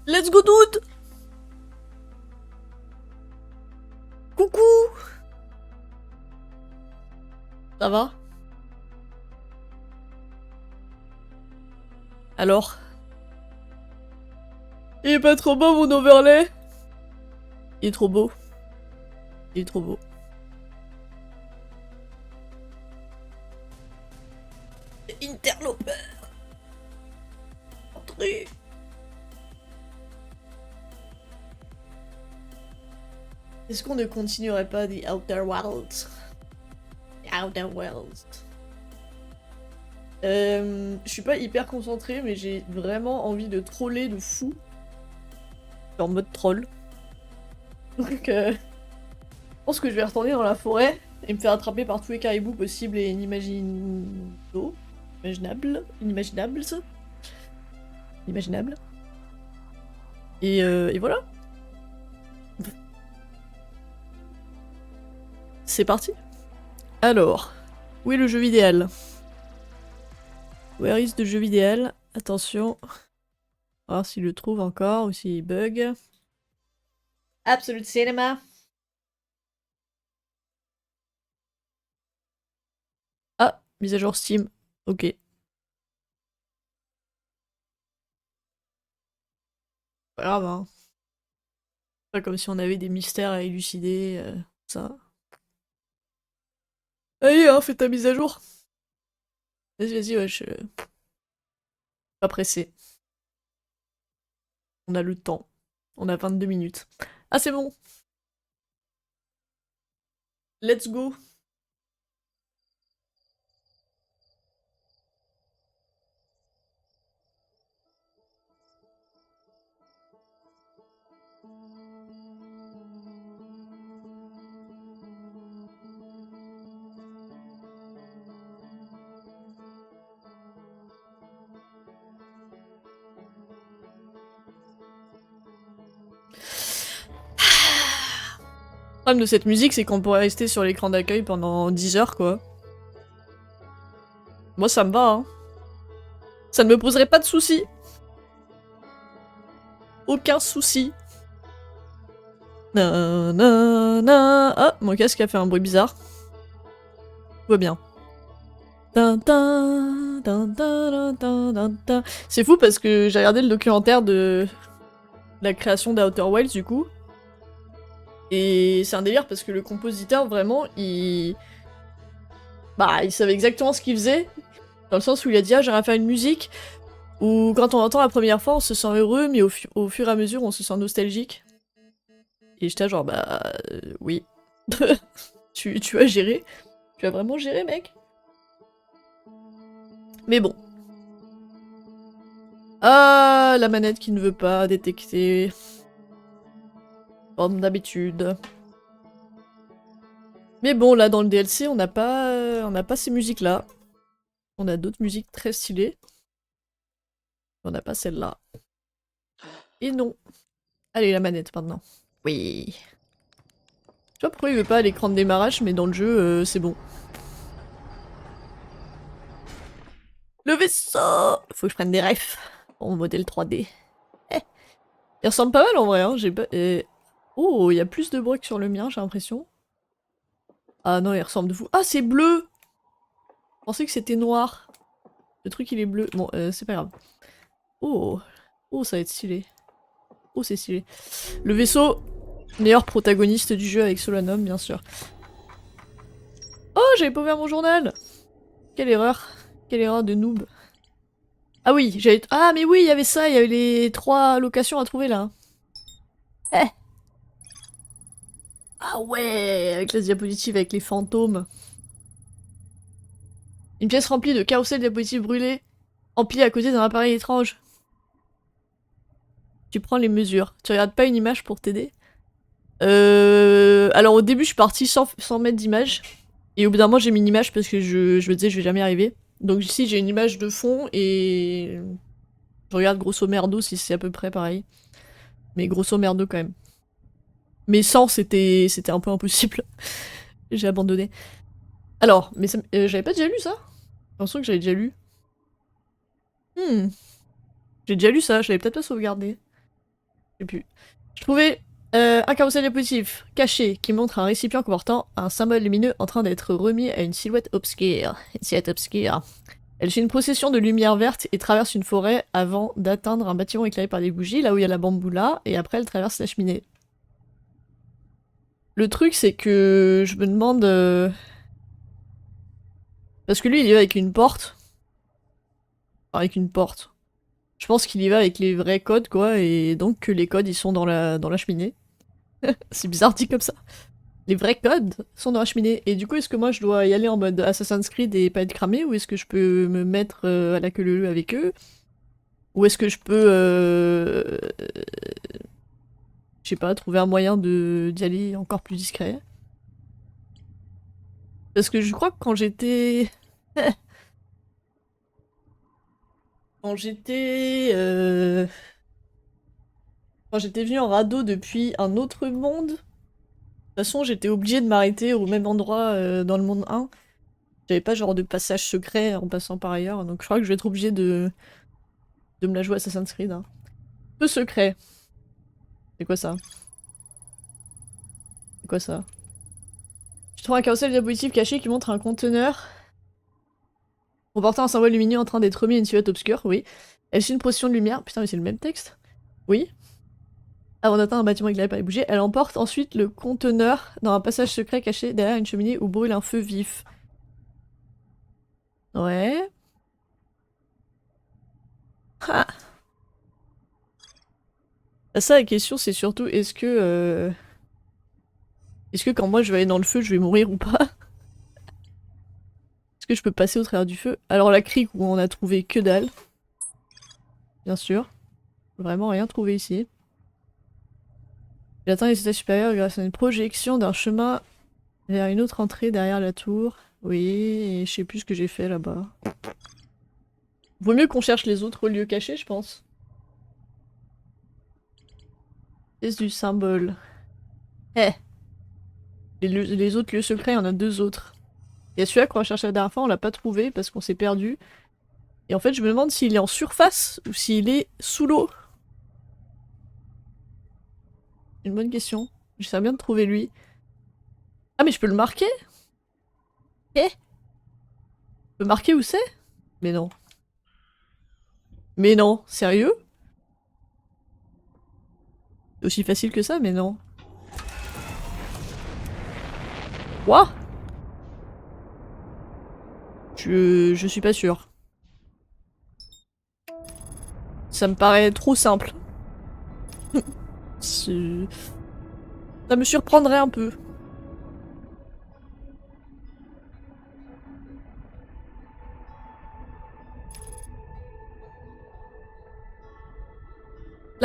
Let's go dude. Coucou. Ça va? Alors? Il est pas trop beau mon overlay? Il est trop beau. Il est trop beau. Interloper. Entrez. Est-ce qu'on ne continuerait pas The Outer Wilds? The Outer Wilds. Je suis pas hyper concentrée, mais j'ai vraiment envie de troller de fou. En mode troll. Donc je pense que je vais retourner dans la forêt et me faire attraper par tous les caribous possibles et inimaginables. Et voilà. C'est parti. Alors, où est le jeu idéal? Where is the jeu idéal? Attention. On va voir s'il le trouve encore ou s'il bug. Absolute Cinema. Ah, mise à jour Steam. Ok. Pas grave, hein. Pas comme si on avait des mystères à élucider, ça. Allez, hein, fais ta mise à jour. Vas-y, vas-y, ouais, je... Pas pressé. On a le temps. On a 22 minutes. Ah, c'est bon. Let's go. Le problème de cette musique, c'est qu'on pourrait rester sur l'écran d'accueil pendant 10 heures, quoi. Moi, ça me va, hein. Ça ne me poserait pas de soucis. Aucun souci. Ah, mon casque a fait un bruit bizarre. Tout va bien. C'est fou parce que j'ai regardé le documentaire de la création d'Outer Wilds, du coup. Et c'est un délire parce que le compositeur, vraiment, il savait exactement ce qu'il faisait. Dans le sens où il a dit, ah, j'aimerais faire une musique où quand on entend la première fois, on se sent heureux, mais au fur et à mesure, on se sent nostalgique. Et j'étais genre, oui. tu as géré. Tu as vraiment géré, mec? Mais bon. Ah, la manette qui ne veut pas détecter. Comme d'habitude. Mais bon, là, dans le DLC, on n'a pas ces musiques-là. On a d'autres musiques très stylées. On n'a pas celle-là. Et non. Allez, la manette, maintenant. Oui. Je sais pas pourquoi il veut pas à l'écran de démarrage, mais dans le jeu, c'est bon. Le vaisseau! Faut que je prenne des refs pour mon modèle 3D. Eh. Il ressemble pas mal en vrai, hein. J'ai pas... Oh, il y a plus de bruit que sur le mien, j'ai l'impression. Ah non, il ressemble de fou. Ah, c'est bleu! Je pensais que c'était noir. Le truc, il est bleu. Bon, c'est pas grave. Oh. Oh, ça va être stylé. Oh, c'est stylé. Le vaisseau, meilleur protagoniste du jeu avec Solanum, bien sûr. Oh, j'avais pas ouvert mon journal! Quelle erreur. Quelle erreur de noob. Ah oui, j'avais... Ah mais oui, il y avait ça, il y avait les 3 locations à trouver là. Eh. Ah ouais, avec la diapositive, avec les fantômes. Une pièce remplie de carrousels de diapositives brûlées, empilées à côté d'un appareil étrange. Tu prends les mesures. Tu regardes pas une image pour t'aider? Alors au début je suis partie sans mettre d'image. Et au bout d'un moment j'ai mis une image parce que je me disais je vais jamais y arriver. Donc ici j'ai une image de fond et... Je regarde grosso merdo si c'est à peu près pareil. Mais grosso merdo quand même. Mais sans c'était un peu impossible. J'ai abandonné. Alors, mais j'avais pas déjà lu ça? J'ai l'impression que j'avais déjà lu. J'ai déjà lu ça, je l'avais peut-être pas sauvegardé. Je sais plus. Je trouvais un carrousel diapositif caché qui montre un récipient comportant un symbole lumineux en train d'être remis à une silhouette obscure. Une silhouette obscure. Elle suit une procession de lumière verte et traverse une forêt avant d'atteindre un bâtiment éclairé par des bougies, là où il y a la bamboula, et après elle traverse la cheminée. Le truc c'est que je me demande... Parce que lui il y va avec une porte. Enfin, avec une porte. Je pense qu'il y va avec les vrais codes quoi, et donc que les codes ils sont dans la cheminée. C'est bizarre dit comme ça. Les vrais codes sont dans la cheminée. Et du coup, est-ce que moi je dois y aller en mode Assassin's Creed et pas être cramé, ou est-ce que je peux me mettre à la queue leu leu avec eux? Ou est-ce que je peux, je sais pas, trouver un moyen d'y aller encore plus discret? Parce que je crois que quand j'étais... quand j'étais... Quand j'étais venu en radeau depuis un autre monde, de toute façon j'étais obligée de m'arrêter au même endroit dans le monde 1. J'avais pas genre de passage secret en passant par ailleurs, donc je crois que je vais être obligée de me la jouer Assassin's Creed. Hein. Peu secret. C'est quoi ça? C'est quoi ça? Tu trouves un carrousel diapositif caché qui montre un conteneur comportant un symbole lumineux en train d'être remis à une silhouette obscure, oui. Elle suit une procession de lumière. Putain, mais c'est le même texte? Oui. Avant d'atteindre un bâtiment éclairé par les bougies, elle emporte ensuite le conteneur dans un passage secret caché derrière une cheminée où brûle un feu vif. Ouais. Ah. Ça, la question, c'est surtout est-ce que quand moi je vais aller dans le feu, je vais mourir ou pas? Est-ce que je peux passer au travers du feu? Alors la crique où on a trouvé que dalle. Bien sûr. Vraiment rien trouvé ici. J'atteins les étages supérieurs grâce à une projection d'un chemin vers une autre entrée derrière la tour. Oui, et je sais plus ce que j'ai fait là-bas. Vaut mieux qu'on cherche les autres lieux cachés, je pense. Pièce du symbole. Eh. Les autres lieux secrets, il y en a 2 autres. Il y a celui-là qu'on a cherché la dernière fois, on l'a pas trouvé parce qu'on s'est perdu. Et en fait, je me demande s'il est en surface ou s'il est sous l'eau. Une bonne question. J'essaie bien de trouver lui. Ah, mais je peux le marquer? Eh? Je peux marquer où c'est? Mais non. Mais non, sérieux? C'est aussi facile que ça, mais non. Quoi? Je suis pas sûre. Ça me paraît trop simple. Ça me surprendrait un peu.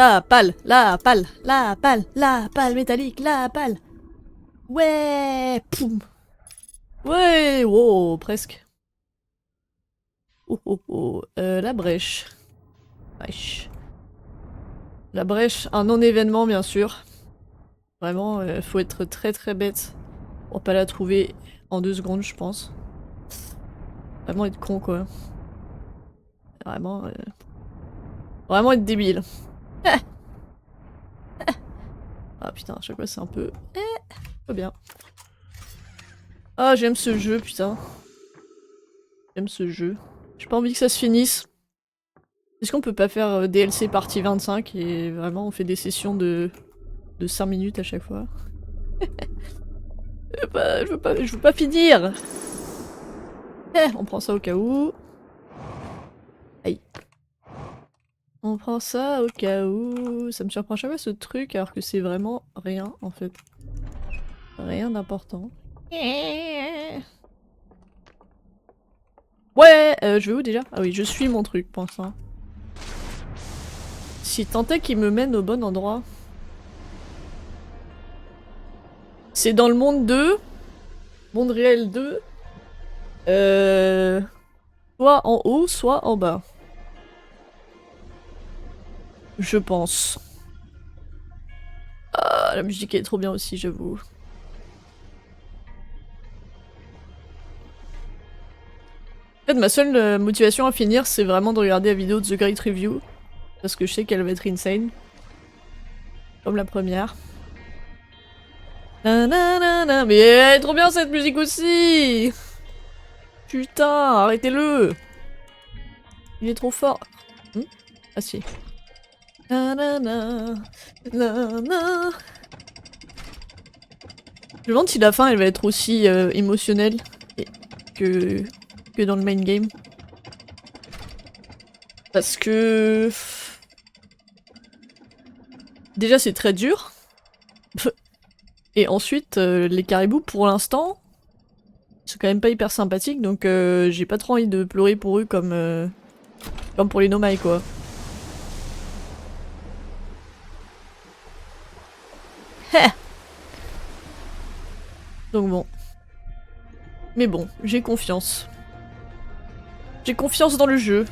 La pale, la pale, la pale, la pale métallique, la pale. Ouais, poum. Ouais, wow, presque. Oh oh oh, la brèche. Wesh. La brèche, un non-événement bien sûr. Vraiment, faut être très très bête pour pas la trouver en 2 secondes, je pense. Vraiment être con quoi. Vraiment, vraiment être débile. Ah putain, à chaque fois c'est un peu... pas bien. Ah, j'aime ce jeu, putain. J'aime ce jeu. J'ai pas envie que ça se finisse. Est-ce qu'on peut pas faire DLC partie 25 et vraiment on fait des sessions de 5 minutes à chaque fois? Je veux pas finir. On prend ça au cas où. Aïe. On prend ça au cas où. Ça me surprend chaque fois ce truc alors que c'est vraiment rien en fait. Rien d'important. Ouais, je vais où déjà? Ah oui, je suis mon truc pour l'instant. Si tant est qu'il me mène au bon endroit. C'est dans le monde 2. Monde réel 2. Soit en haut, soit en bas. Je pense. Ah, la musique est trop bien aussi, j'avoue. En fait, ma seule motivation à finir, c'est vraiment de regarder la vidéo de The Great Review. Parce que je sais qu'elle va être insane. Comme la première. Nanana, mais elle est trop bien cette musique aussi! Putain, arrêtez-le! Il est trop fort. Ah si. Nanana, nanana. Je me demande si la fin elle va être aussi émotionnelle que dans le main game. Parce que... Déjà c'est très dur. Et ensuite, les caribous pour l'instant, c'est quand même pas hyper sympathique, donc j'ai pas trop envie de pleurer pour eux comme pour les Nomai quoi. Donc bon. Mais bon, j'ai confiance. J'ai confiance dans le jeu.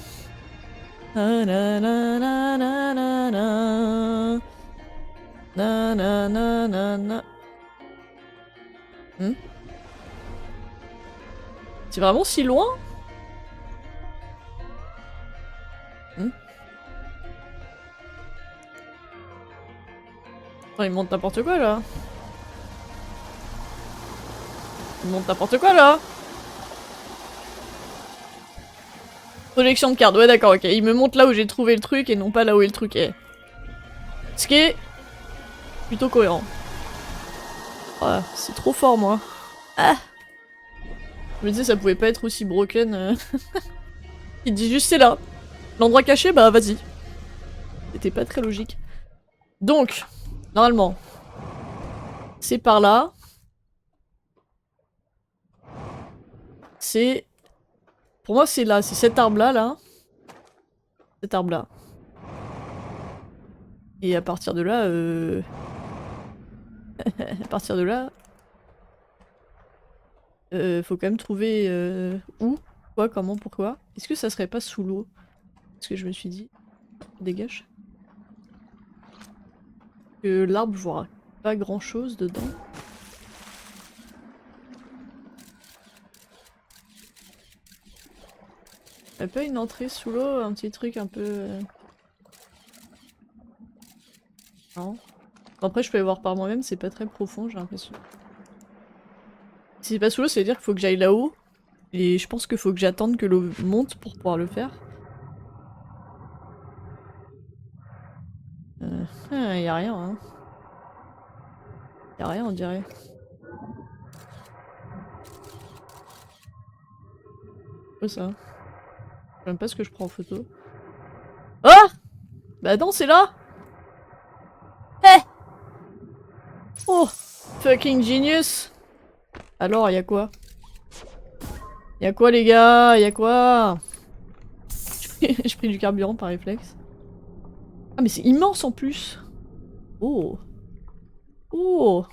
C'est vraiment si loin? Oh, il monte n'importe quoi là. Il monte n'importe quoi là. Projection de carte, ouais d'accord, ok. Il me montre là où j'ai trouvé le truc et non pas là où est le truc est. Ce qui est plutôt cohérent. Oh, c'est trop fort moi. Ah. Je me disais ça pouvait pas être aussi broken. Il dit juste c'est là. L'endroit caché, bah vas-y. C'était pas très logique. Donc, normalement, c'est par là. C'est... Pour moi c'est là, c'est cet arbre-là, là. Cet arbre-là. Et à partir de là, à partir de là... faut quand même trouver où, quoi, comment, pourquoi. Est-ce que ça serait pas sous l'eau? Parce que je me suis dit... Dégage. Que l'arbre, je vois pas grand-chose dedans. Y'a pas une entrée sous l'eau, un petit truc un peu... Non. Après je peux aller voir par moi-même, c'est pas très profond j'ai l'impression. Si c'est pas sous l'eau, ça veut dire qu'il faut que j'aille là-haut. Et je pense qu'il faut que j'attende que l'eau monte pour pouvoir le faire. Y'a rien hein. Y'a rien on dirait. Quoi ça? J'aime pas ce que je prends en photo. Ah! Bah non c'est là! Eh! Oh! Fucking genius! Alors y'a quoi? Y'a quoi les gars? Y'a quoi? J'ai pris du carburant par réflexe. Ah mais c'est immense en plus. Oh. Oh.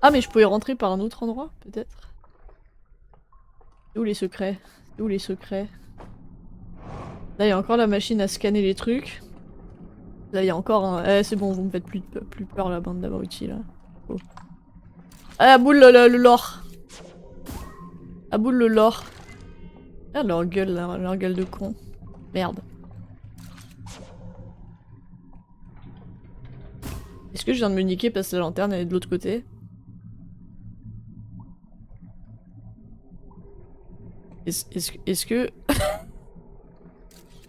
Ah mais je pouvais rentrer par un autre endroit peut-être. C'est où les secrets? C'est où les secrets? Là il y a encore la machine à scanner les trucs. Là il y a encore un... Eh c'est bon, vous me faites plus peur la bande d'abrutis là. Oh. Ah boule le lore. Ah boule le lore. Ah leur gueule là, leur gueule de con. Merde. Est-ce que je viens de me niquer parce que la lanterne elle est de l'autre côté? Est-ce que...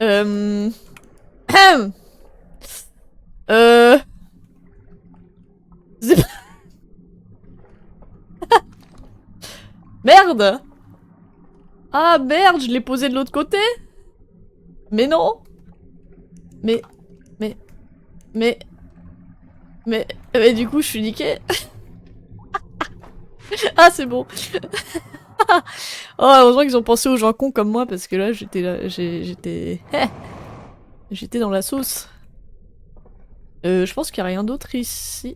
euh... euh... c'est pas- Merde! Ah merde, je l'ai posé de l'autre côté? Mais non! Mais... Mais... Mais... Mais du coup je suis niqué. Ah c'est bon. Oh heureusement qu'ils ont pensé aux gens cons comme moi parce que là j'étais... J'étais dans la sauce. Je pense qu'il n'y a rien d'autre ici.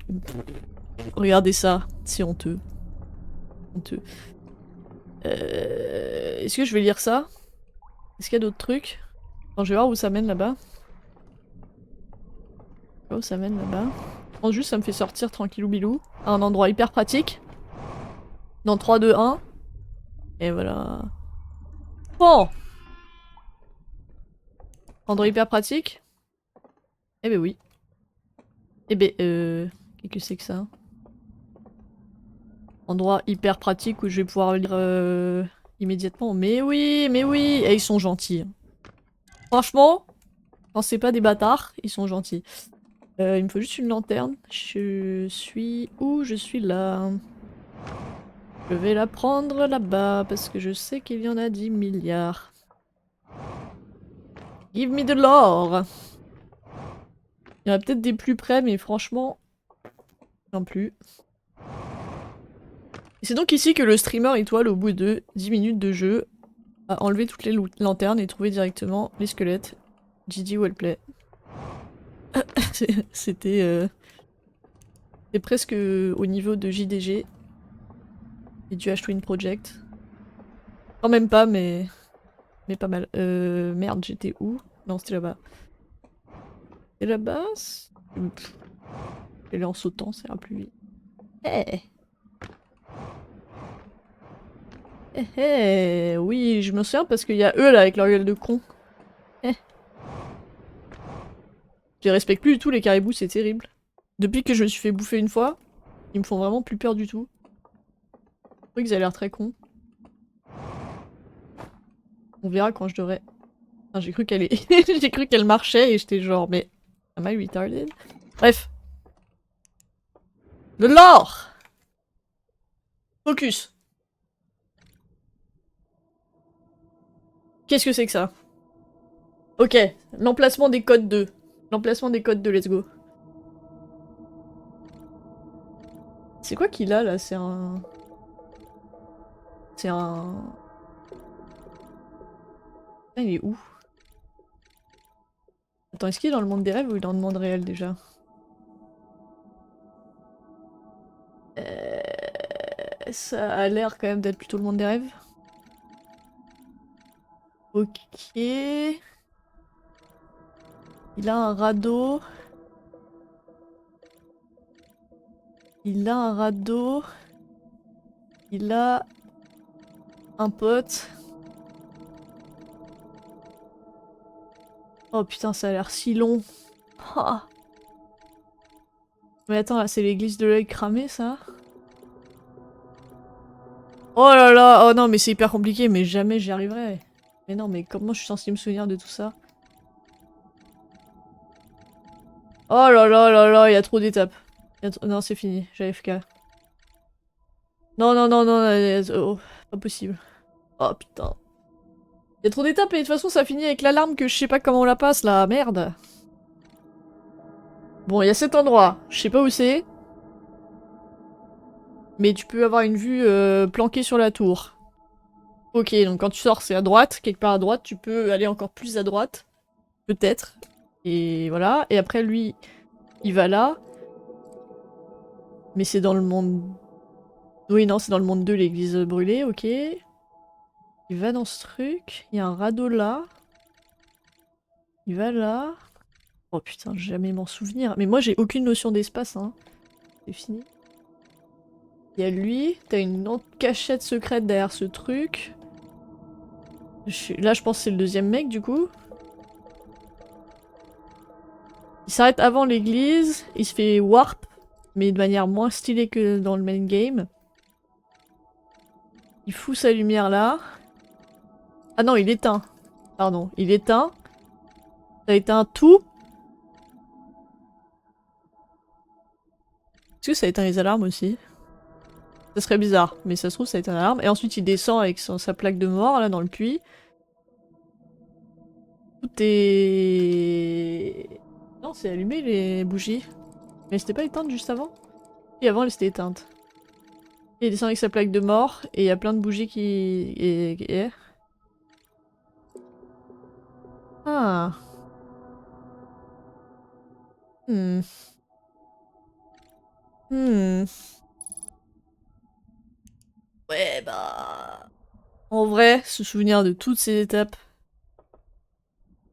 Regardez ça, c'est honteux. Honteux. Est-ce que je vais lire ça? Est-ce qu'il y a d'autres trucs? Attends, je vais voir où ça mène là-bas. Où ça mène là-bas? Je pense juste ça me fait sortir tranquillou bilou à un endroit hyper pratique. Dans 3, 2, 1. Et voilà. Bon! Endroit hyper pratique? Eh ben oui. Eh ben qu'est-ce que c'est que ça? Endroit hyper pratique où je vais pouvoir lire immédiatement. Mais oui, mais oui! Et ils sont gentils. Franchement, quand c'est pas des bâtards, ils sont gentils. Il me faut juste une lanterne. Je suis où? Je suis là. Je vais la prendre là-bas parce que je sais qu'il y en a 10 milliards. Give me de l'or! Il y en a peut-être des plus près, mais franchement, non plus. Et c'est donc ici que le streamer étoile, au bout de 10 minutes de jeu, a enlevé toutes les lanternes et trouvé directement les squelettes. GG Wellplay. C'était c'est presque au niveau de JDG et du H-Twin Project. Quand même pas, mais pas mal. Merde, j'étais où? Non, c'était là-bas. C'est là-bas? Elle est en sautant, ça ira plus vite. Eh oui, je me souviens parce qu'il y a eux là avec leur gueule de con. Eh. Je les respecte plus du tout les caribous, c'est terrible. Depuis que je me suis fait bouffer une fois, ils me font vraiment plus peur du tout. Je trouve qu'ils ont l'air très cons. On verra quand je devrais... Enfin, j'ai cru qu'elle est... j'ai cru qu'elle marchait et j'étais genre mais... Am I retarded? Bref. Le lore! Focus. Qu'est-ce que c'est que ça? Ok, l'emplacement des codes 2. L'emplacement des codes 2, let's go. C'est quoi qu'il a là? C'est un... C'est un... Ah, il est où? Attends, est-ce qu'il est dans le monde des rêves ou il est dans le monde réel déjà? Ça a l'air quand même d'être plutôt le monde des rêves. Ok. Il a un radeau. Il a un radeau. Il a un pote. Oh putain, ça a l'air si long. Ah. Mais attends, là, c'est l'église de l'œil cramé, ça? Oh là là, oh non, mais c'est hyper compliqué, mais jamais j'y arriverai. Mais non, mais comment je suis censée me souvenir de tout ça? Oh là là là là, il y a trop d'étapes. Non, c'est fini, j'ai AFK. Non, non, non, non, oh, pas possible. Oh putain. Il y a trop d'étapes et de toute façon ça finit avec l'alarme que je sais pas comment on la passe là, merde. Bon, il y a cet endroit, je sais pas où c'est. Mais tu peux avoir une vue planquée sur la tour. Ok, donc quand tu sors c'est à droite, quelque part à droite, tu peux aller encore plus à droite. Peut-être. Et voilà. Et après, lui, il va là. Mais c'est dans le monde... Oui, non, c'est dans le monde 2, l'église brûlée, ok. Il va dans ce truc. Il y a un radeau là. Il va là. Oh putain, je vais jamais m'en souvenir. Mais moi, j'ai aucune notion d'espace, hein. C'est fini. Il y a lui. T'as une autre cachette secrète derrière ce truc. Là, je pense que c'est le deuxième mec, du coup. Il s'arrête avant l'église. Il se fait warp. Mais de manière moins stylée que dans le main game. Il fout sa lumière là. Ah non, il éteint. Pardon, il éteint. Ça éteint tout. Est-ce que ça éteint les alarmes aussi? Ça serait bizarre, mais ça se trouve ça éteint l'alarme. Et ensuite il descend avec sa plaque de mort là dans le puits. Tout est... Non, c'est allumé les bougies. Mais c'était pas éteinte juste avant? Et avant elle s'était éteinte. Et il descend avec sa plaque de mort et il y a plein de bougies qui... Ah. Hmm. Hmm. Ouais, bah... En vrai, se souvenir de toutes ces étapes,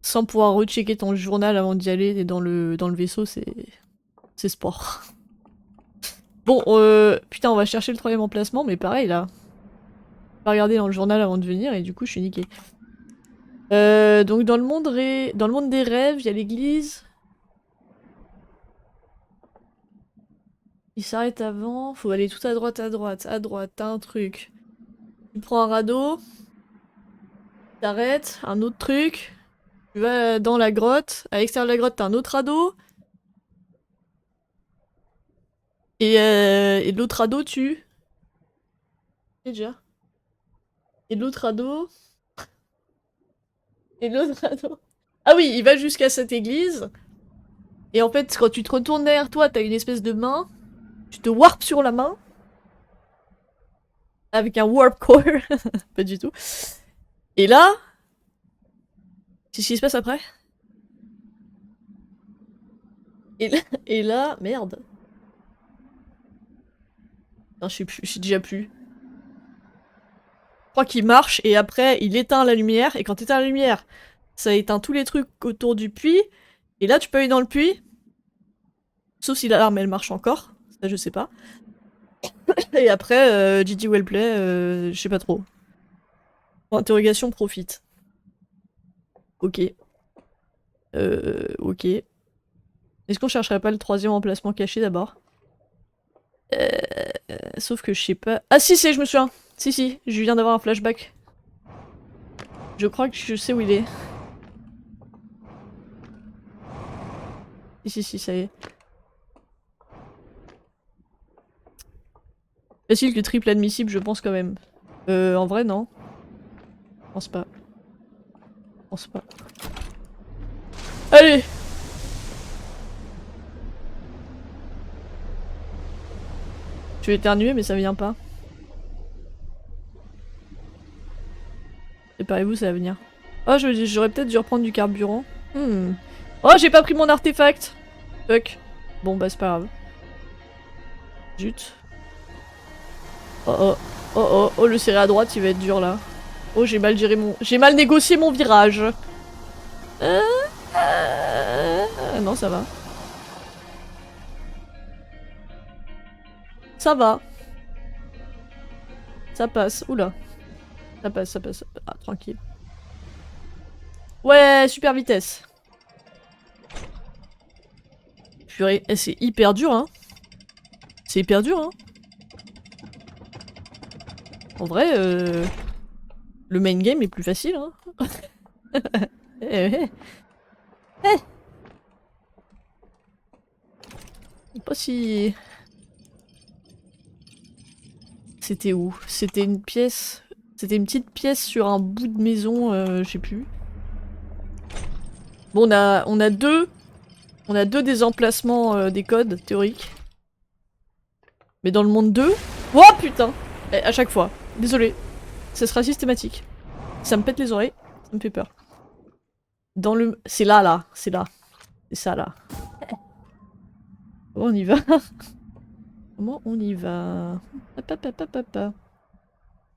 sans pouvoir rechecker ton journal avant d'y aller dans le vaisseau, c'est sport. Bon, putain, on va chercher le troisième emplacement, mais pareil, là. Pas regarder dans le journal avant de venir, et du coup, je suis niquée. Donc, dans le monde des rêves, il y a l'église. Il s'arrête avant, faut aller tout à droite, t'as un truc. Tu prends un radeau, t'arrêtes, un autre truc, tu vas dans la grotte, à l'extérieur de la grotte, t'as un autre radeau. Et de l'autre radeau, tu... C'est déjà. Et de l'autre radeau... Et de l'autre radeau... Ah oui, il va jusqu'à cette église. Et en fait, quand tu te retournes derrière toi, t'as une espèce de main. Tu te warpes sur la main. Avec un warp core. Pas du tout. Et là... C'est ce qui se passe après. Et là... Merde. Non, je sais déjà plus. Je crois qu'il marche et après, il éteint la lumière. Et quand t'éteins la lumière, ça éteint tous les trucs autour du puits. Et là, tu peux aller dans le puits. Sauf si l'alarme, elle marche encore. Ça, je sais pas. Et après, GG Wellplay, je sais pas trop. Point interrogation, profite. Ok. Ok. Est-ce qu'on chercherait pas le troisième emplacement caché d'abord? Sauf que je sais pas... Ah si, je me souviens. Si, je viens d'avoir un flashback. Je crois que je sais où il est. Si, ça y est. Facile que triple admissible, je pense quand même. En vrai, non. Je pense pas. Je pense pas. Allez! Je vais éternuer, mais ça vient pas. Préparez-vous, ça va venir. Oh, j'aurais peut-être dû reprendre du carburant. Oh, j'ai pas pris mon artefact! Fuck. Bon, bah, c'est pas grave. Zut. Oh, le serré à droite, il va être dur, là. Oh, j'ai mal géré mon... J'ai mal négocié mon virage. Non, ça va. Ça va. Ça passe. Oula. Ça passe. Ah, tranquille. Ouais, super vitesse. Purée, c'est hyper dur, hein. C'est hyper dur, hein. En vrai, le main game est plus facile, hein. Pas si... C'était où? C'était une pièce... C'était une petite pièce sur un bout de maison, je sais plus. Bon, on a deux des emplacements des codes théoriques. Mais dans le monde 2... Oh putain! À chaque fois. Désolé. Ça sera systématique. Ça me pète les oreilles, ça me fait peur. Dans le... C'est là, c'est là. C'est ça là. Comment on y va? Comment on y va?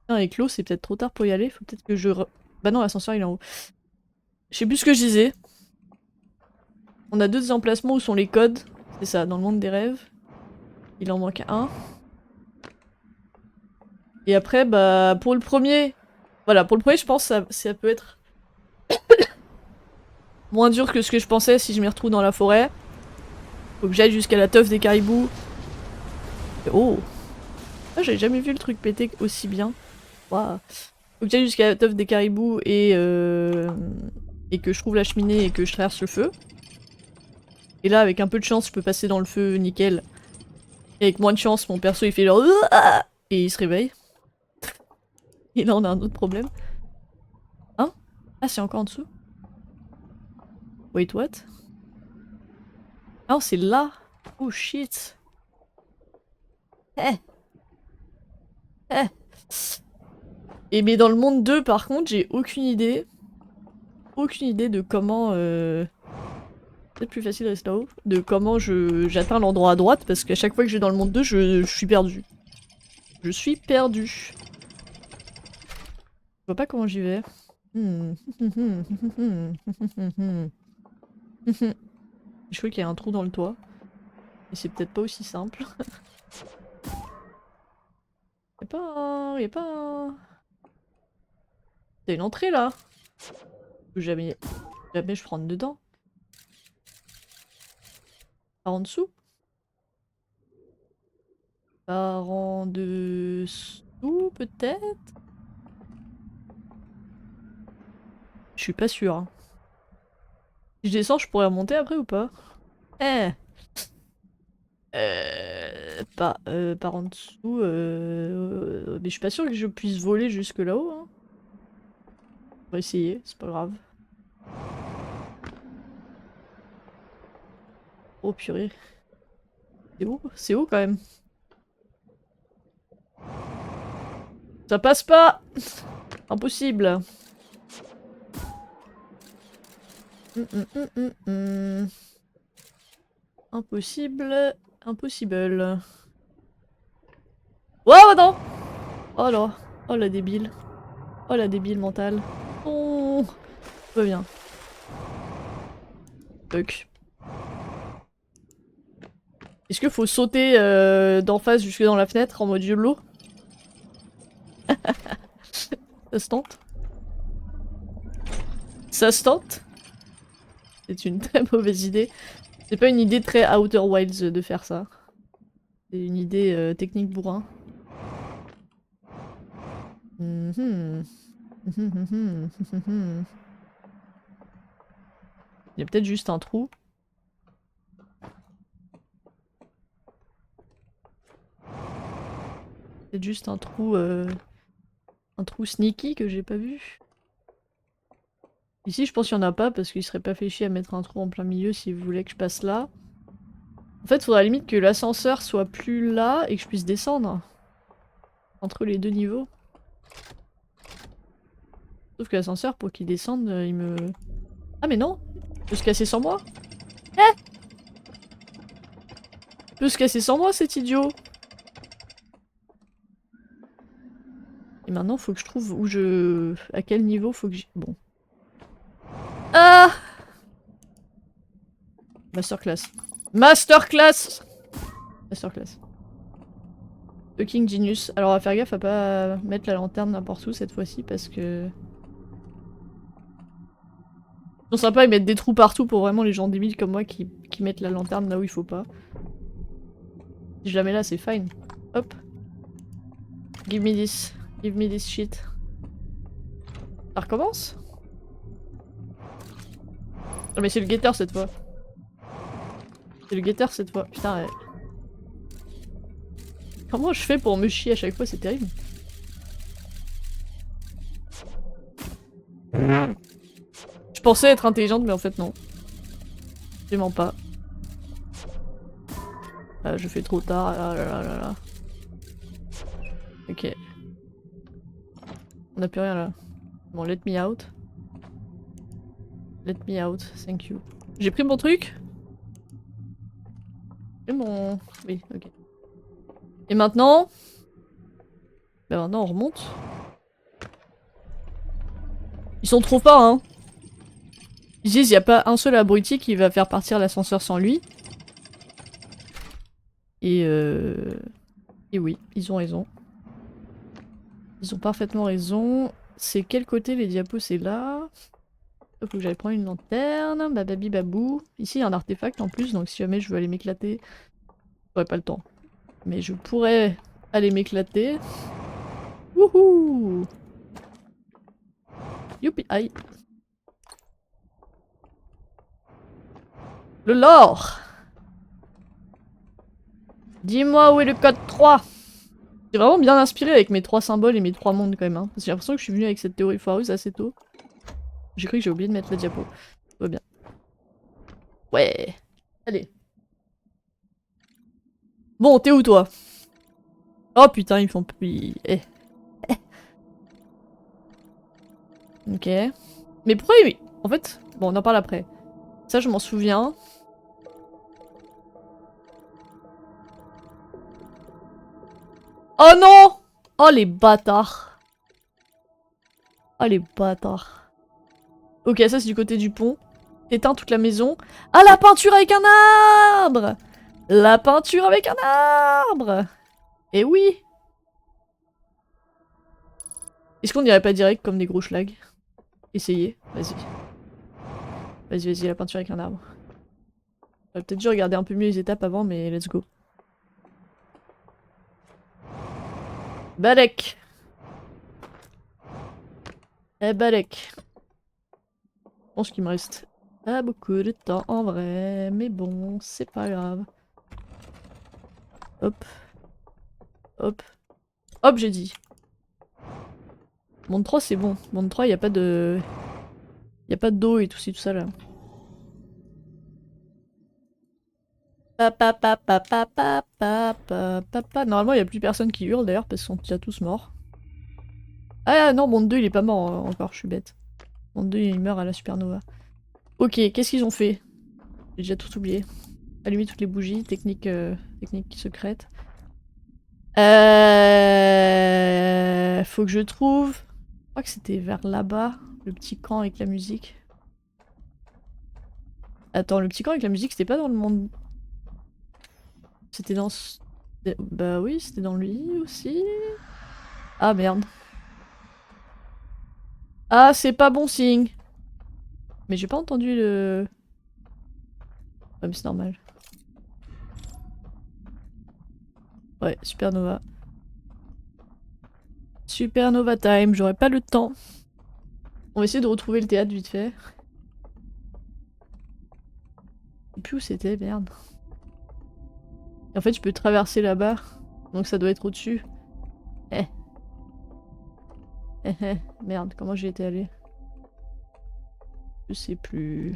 Avec l'eau, c'est peut-être trop tard pour y aller. Faut peut-être que je... Bah non, l'ascenseur il est en haut. Je sais plus ce que je disais. On a 2 emplacements où sont les codes. C'est ça, dans le monde des rêves. Il en manque un. Et après, bah, pour le premier... Voilà, pour le premier, je pense que ça peut être... moins dur que ce que je pensais si je m'y retrouve dans la forêt. Faut que j'aille jusqu'à la teuf des caribous. Oh! Ah, j'avais jamais vu le truc péter aussi bien. Waouh! Faut que j'aille jusqu'à la teuf des caribous et que je trouve la cheminée et que je traverse le feu. Et là, avec un peu de chance, je peux passer dans le feu nickel. Et avec moins de chance, mon perso il fait genre... Et il se réveille. Et là, on a un autre problème. Hein? Ah, c'est encore en dessous? Wait, what? Ah, c'est là! Oh shit! Eh! Eh! Et mais dans le monde 2, par contre, j'ai aucune idée. Aucune idée de comment... peut-être plus facile de rester là-haut. De comment j'atteins l'endroit à droite, parce qu'à chaque fois que je vais dans le monde 2, je suis perdu. Je suis perdu. Je vois pas comment j'y vais. Je crois qu'il y a un trou dans le toit. Et c'est peut-être pas aussi simple. Y'a pas un... Y'a pas un... T'as une entrée là? Jamais je rentre dedans. Par en dessous? Par en dessous peut-être? Je suis pas sûre. Hein. Si je descends, je pourrais remonter après ou pas? Eh! Par en dessous, mais je suis pas sûre que je puisse voler jusque là-haut. Hein. On va essayer, c'est pas grave. Oh purée. C'est haut? C'est haut quand même. Ça passe pas! Impossible. Impossible. Impossible. Oh non! Oh là. Oh la débile. Oh la débile mentale. Oh. Tout va bien. Fuck. Est-ce qu'il faut sauter d'en face jusque dans la fenêtre en mode YOLO? Ça se tente? Ça se tente? C'est une très mauvaise idée. C'est pas une idée très Outer Wilds de faire ça. C'est une idée technique bourrin. Il y a peut-être juste un trou. Peut-être juste un trou sneaky que j'ai pas vu. Ici, je pense qu'il y en a pas parce qu'il serait pas fait chier à mettre un trou en plein milieu s'il voulait que je passe là. En fait, il faudrait à la limite que l'ascenseur soit plus là et que je puisse descendre. Entre les deux niveaux. Sauf que l'ascenseur, pour qu'il descende, il me... Ah mais non! Il peut se casser sans moi? Eh! Il peut se casser sans moi, cet idiot! Et maintenant, faut que je trouve où je... À quel niveau faut que j'y... Bon. Ah! Masterclass. Masterclass! Masterclass. Fucking genius. Alors, on va faire gaffe à pas mettre la lanterne n'importe où cette fois-ci parce que... Ils sont sympas, ils mettent des trous partout pour vraiment les gens débiles comme moi qui mettent la lanterne là où il faut pas. Si je la mets là, c'est fine. Hop. Give me this. Give me this shit. Ça recommence? Ah mais c'est le guetteur cette fois. C'est le guetteur cette fois. Putain, ouais. Comment je fais pour me chier à chaque fois? C'est terrible. Je pensais être intelligente, mais en fait non. Vraiment pas. Ah, je fais trop tard. Ah là là là là. Ok. On n'a plus rien là. Bon, let me out. Let me out, thank you. J'ai pris mon truc? Et bon... Oui, ok. Et maintenant... Bah maintenant on remonte. Ils sont trop forts, hein. Ils disent, il n'y a pas un seul abruti qui va faire partir l'ascenseur sans lui. Et oui, ils ont raison. Ils ont parfaitement raison. C'est quel côté les diapos? C'est là. Faut que j'aille prendre une lanterne. Bababi babou. Ici il y a un artefact en plus, donc si jamais je veux aller m'éclater, j'aurai pas le temps. Mais je pourrais aller m'éclater. Wouhou! Youpi! Aïe! Le lore! Dis-moi où est le code 3? J'ai vraiment bien inspiré avec mes 3 symboles et mes 3 mondes quand même. Hein. Parce que j'ai l'impression que je suis venue avec cette théorie foireuse assez tôt. J'ai cru que j'ai oublié de mettre la diapo. Tout va bien. Ouais! Allez. Bon, t'es où toi? Oh putain, ils font... Eh. Ok. Mais pourquoi oui. En fait, bon, on en parle après. Ça, je m'en souviens. Oh non! Oh les bâtards. Oh les bâtards. Ok, ça c'est du côté du pont. Éteins toute la maison. Ah, la peinture avec un arbre! La peinture avec un arbre! Eh oui! Est-ce qu'on dirait pas direct comme des gros schlags? Essayez, vas-y. Vas-y, vas-y, la peinture avec un arbre. J'aurais peut-être dû regarder un peu mieux les étapes avant, mais let's go. Balek! Eh Balek! Je pense qu'il me reste pas beaucoup de temps en vrai, mais bon, c'est pas grave. Hop. Hop. Hop, j'ai dit. Monde 3 c'est bon. Monde 3 y a pas de... Y a pas d'eau et tout ci tout ça là. Normalement y a plus personne qui hurle d'ailleurs parce qu'ils sont déjà tous morts. Ah non, monde 2 il est pas mort encore, je suis bête. Monde 2 il meurt à la supernova. Ok, qu'est-ce qu'ils ont fait? J'ai déjà tout oublié. Allumer toutes les bougies, technique secrète. Faut que je trouve... Je crois que c'était vers là-bas, le petit camp avec la musique. Attends, le petit camp avec la musique, c'était pas dans le monde... C'était dans... Bah oui, c'était dans lui aussi. Ah merde. Ah, c'est pas bon signe. Mais j'ai pas entendu le... Ouais, mais c'est normal. Ouais, supernova. Supernova time, j'aurais pas le temps. On va essayer de retrouver le théâtre vite fait. Et puis où c'était, merde. Et en fait, je peux traverser là-bas. Donc ça doit être au-dessus. Eh. Merde, comment j'y étais allé? Je sais plus.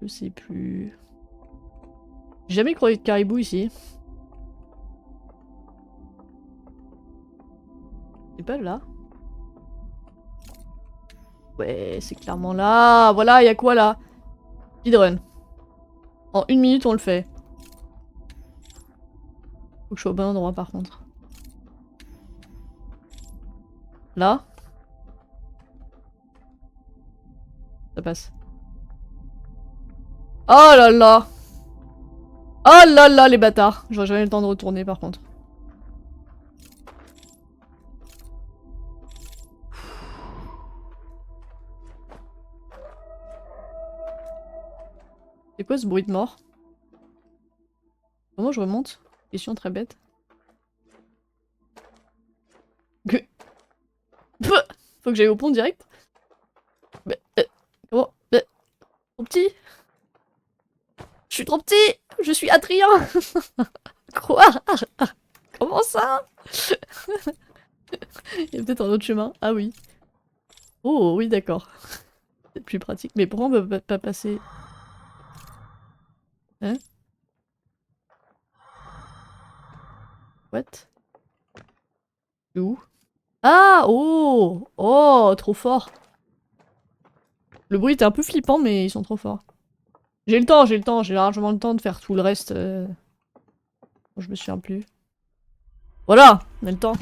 Je sais plus. J'ai jamais croisé de caribou ici. C'est pas là? Ouais, c'est clairement là. Voilà, y a quoi là? Speedrun. En 1 minute, on le fait. Faut que je sois au bon endroit par contre. Là? Ça passe. Oh là là! Oh là là, les bâtards! J'aurais jamais le temps de retourner par contre. C'est quoi ce bruit de mort? Comment je remonte? Question très bête. Faut que j'aille au pont direct? Comment? Trop petit? Je suis trop petit! Je suis Adrien! Quoi? Comment ça? Il y a peut-être un autre chemin. Ah oui. Oh oui, d'accord. C'est plus pratique. Mais pourquoi on peut pas passer... Hein? What? Où? Ah! Oh! Oh! Trop fort! Le bruit était un peu flippant, mais ils sont trop forts. j'ai largement le temps de faire tout le reste. Bon, je me souviens plus. Voilà, on a le temps.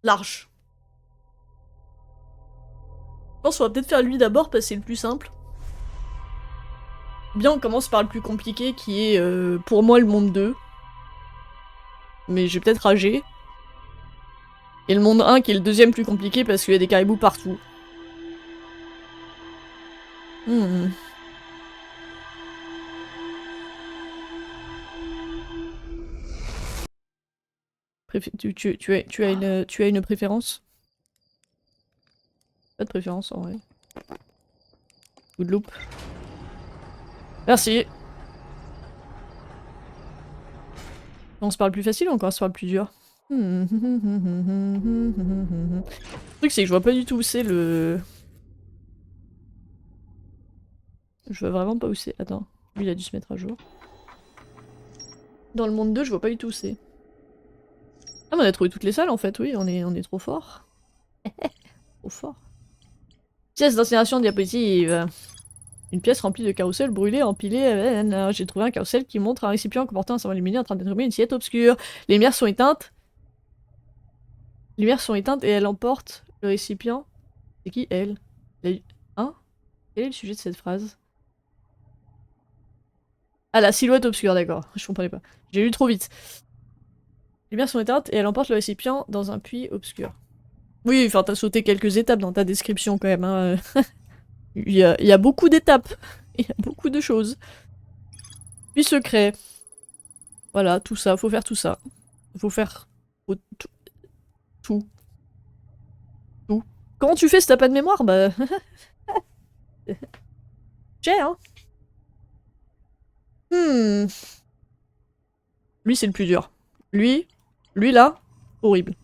Large. Je pense qu'on va peut-être faire lui d'abord parce que c'est le plus simple. Bien, on commence par le plus compliqué qui est pour moi le monde 2. Mais je vais peut-être rager. Et le monde 1 qui est le deuxième plus compliqué parce qu'il y a des caribous partout. Tu as une préférence? Pas de préférence en vrai. Good loop. Merci. On se parle plus facile ou encore on se parle plus dur? Le truc c'est que je vois pas du tout où c'est le... Je vois vraiment pas où c'est. Attends, lui il a dû se mettre à jour. Dans le monde 2, je vois pas du tout où c'est. Ah mais on a trouvé toutes les salles en fait, oui, on est trop fort. Trop fort. Pièce d'incinération diapositive. Une pièce remplie de carrousels brûlés, empilés. J'ai trouvé un carrousel qui montre un récipient comportant un symbole lumineux en train d'être une sillette obscure. Les lumières sont éteintes. Les lumières sont éteintes et elle emporte le récipient. C'est qui elle? Hein? Quel est le sujet de cette phrase? Ah, la silhouette obscure, d'accord. Je comprenais pas. J'ai lu trop vite. Les lumières sont éteintes et elle emporte le récipient dans un puits obscur. Oui, enfin t'as sauté quelques étapes dans ta description quand même. Hein. Il y a beaucoup d'étapes. Il y a beaucoup de choses. Puits secret. Voilà, tout ça, faut faire tout ça. Faut faire... tout. Tout. Comment tu fais si t'as pas de mémoire? Bah... J'ai, hein. Lui, c'est le plus dur. Lui là, horrible.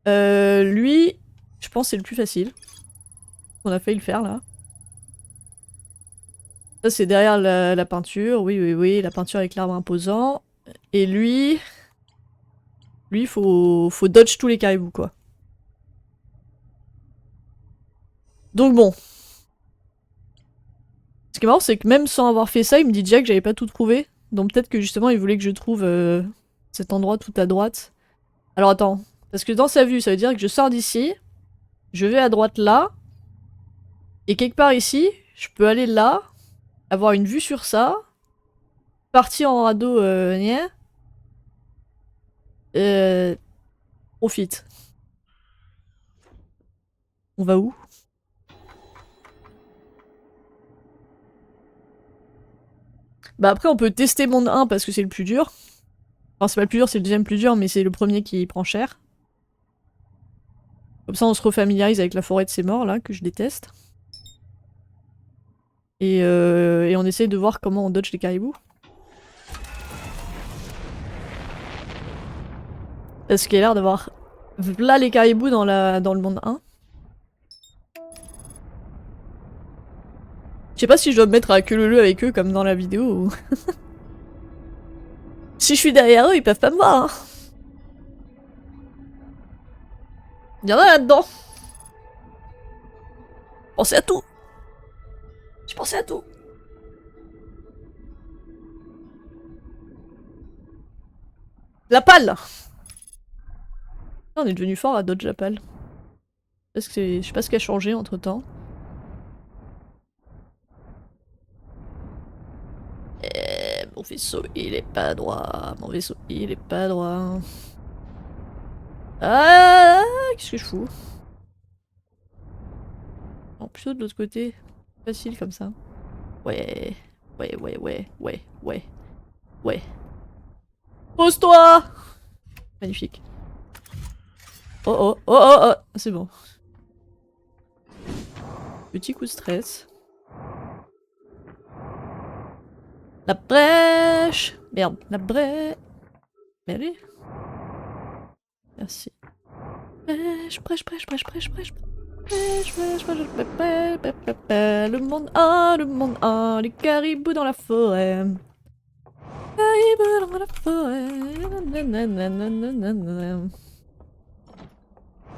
Lui, je pense que c'est le plus facile. On a failli le faire, là. Ça, c'est derrière la peinture. Oui, la peinture avec l'arbre imposant. Et lui... Lui, faut dodge tous les caribous, quoi. Donc bon. Ce qui est marrant, c'est que même sans avoir fait ça, il me dit déjà que j'avais pas tout trouvé. Donc peut-être que justement, il voulait que je trouve cet endroit tout à droite. Alors attends. Parce que dans sa vue, ça veut dire que je sors d'ici. Je vais à droite là. Et quelque part ici, je peux aller là. Avoir une vue sur ça. Partir en radeau, profite. On va où? Bah après on peut tester monde 1 parce que c'est le plus dur. Enfin c'est pas le plus dur, c'est le deuxième plus dur, mais c'est le premier qui prend cher. Comme ça on se refamiliarise avec la forêt de ces morts là, que je déteste. Et on essaye de voir comment on dodge les caribous. Parce qu'il y a l'air d'avoir là les caribous dans le monde 1. Je sais pas si je dois me mettre à queue leu avec eux comme dans la vidéo ou... Si je suis derrière eux, ils peuvent pas me voir. Hein. Il y en a là-dedans. Pensez à tout. J'ai pensé à tout. La pale. On est devenu fort à dodge la pale. Parce que je sais pas ce qui a changé entre temps. Mon vaisseau il est pas droit. Mon vaisseau il est pas droit. Ah, qu'est-ce que je fous? Non, plutôt de l'autre côté. Facile comme ça. Ouais. Ouais. Pose-toi! Magnifique. Oh. C'est bon. Petit coup de stress. La brèche! Merde, la brèche! Mais allez! Merci. Brèche. Le monde 1, les caribous dans la forêt. Caribous dans la forêt.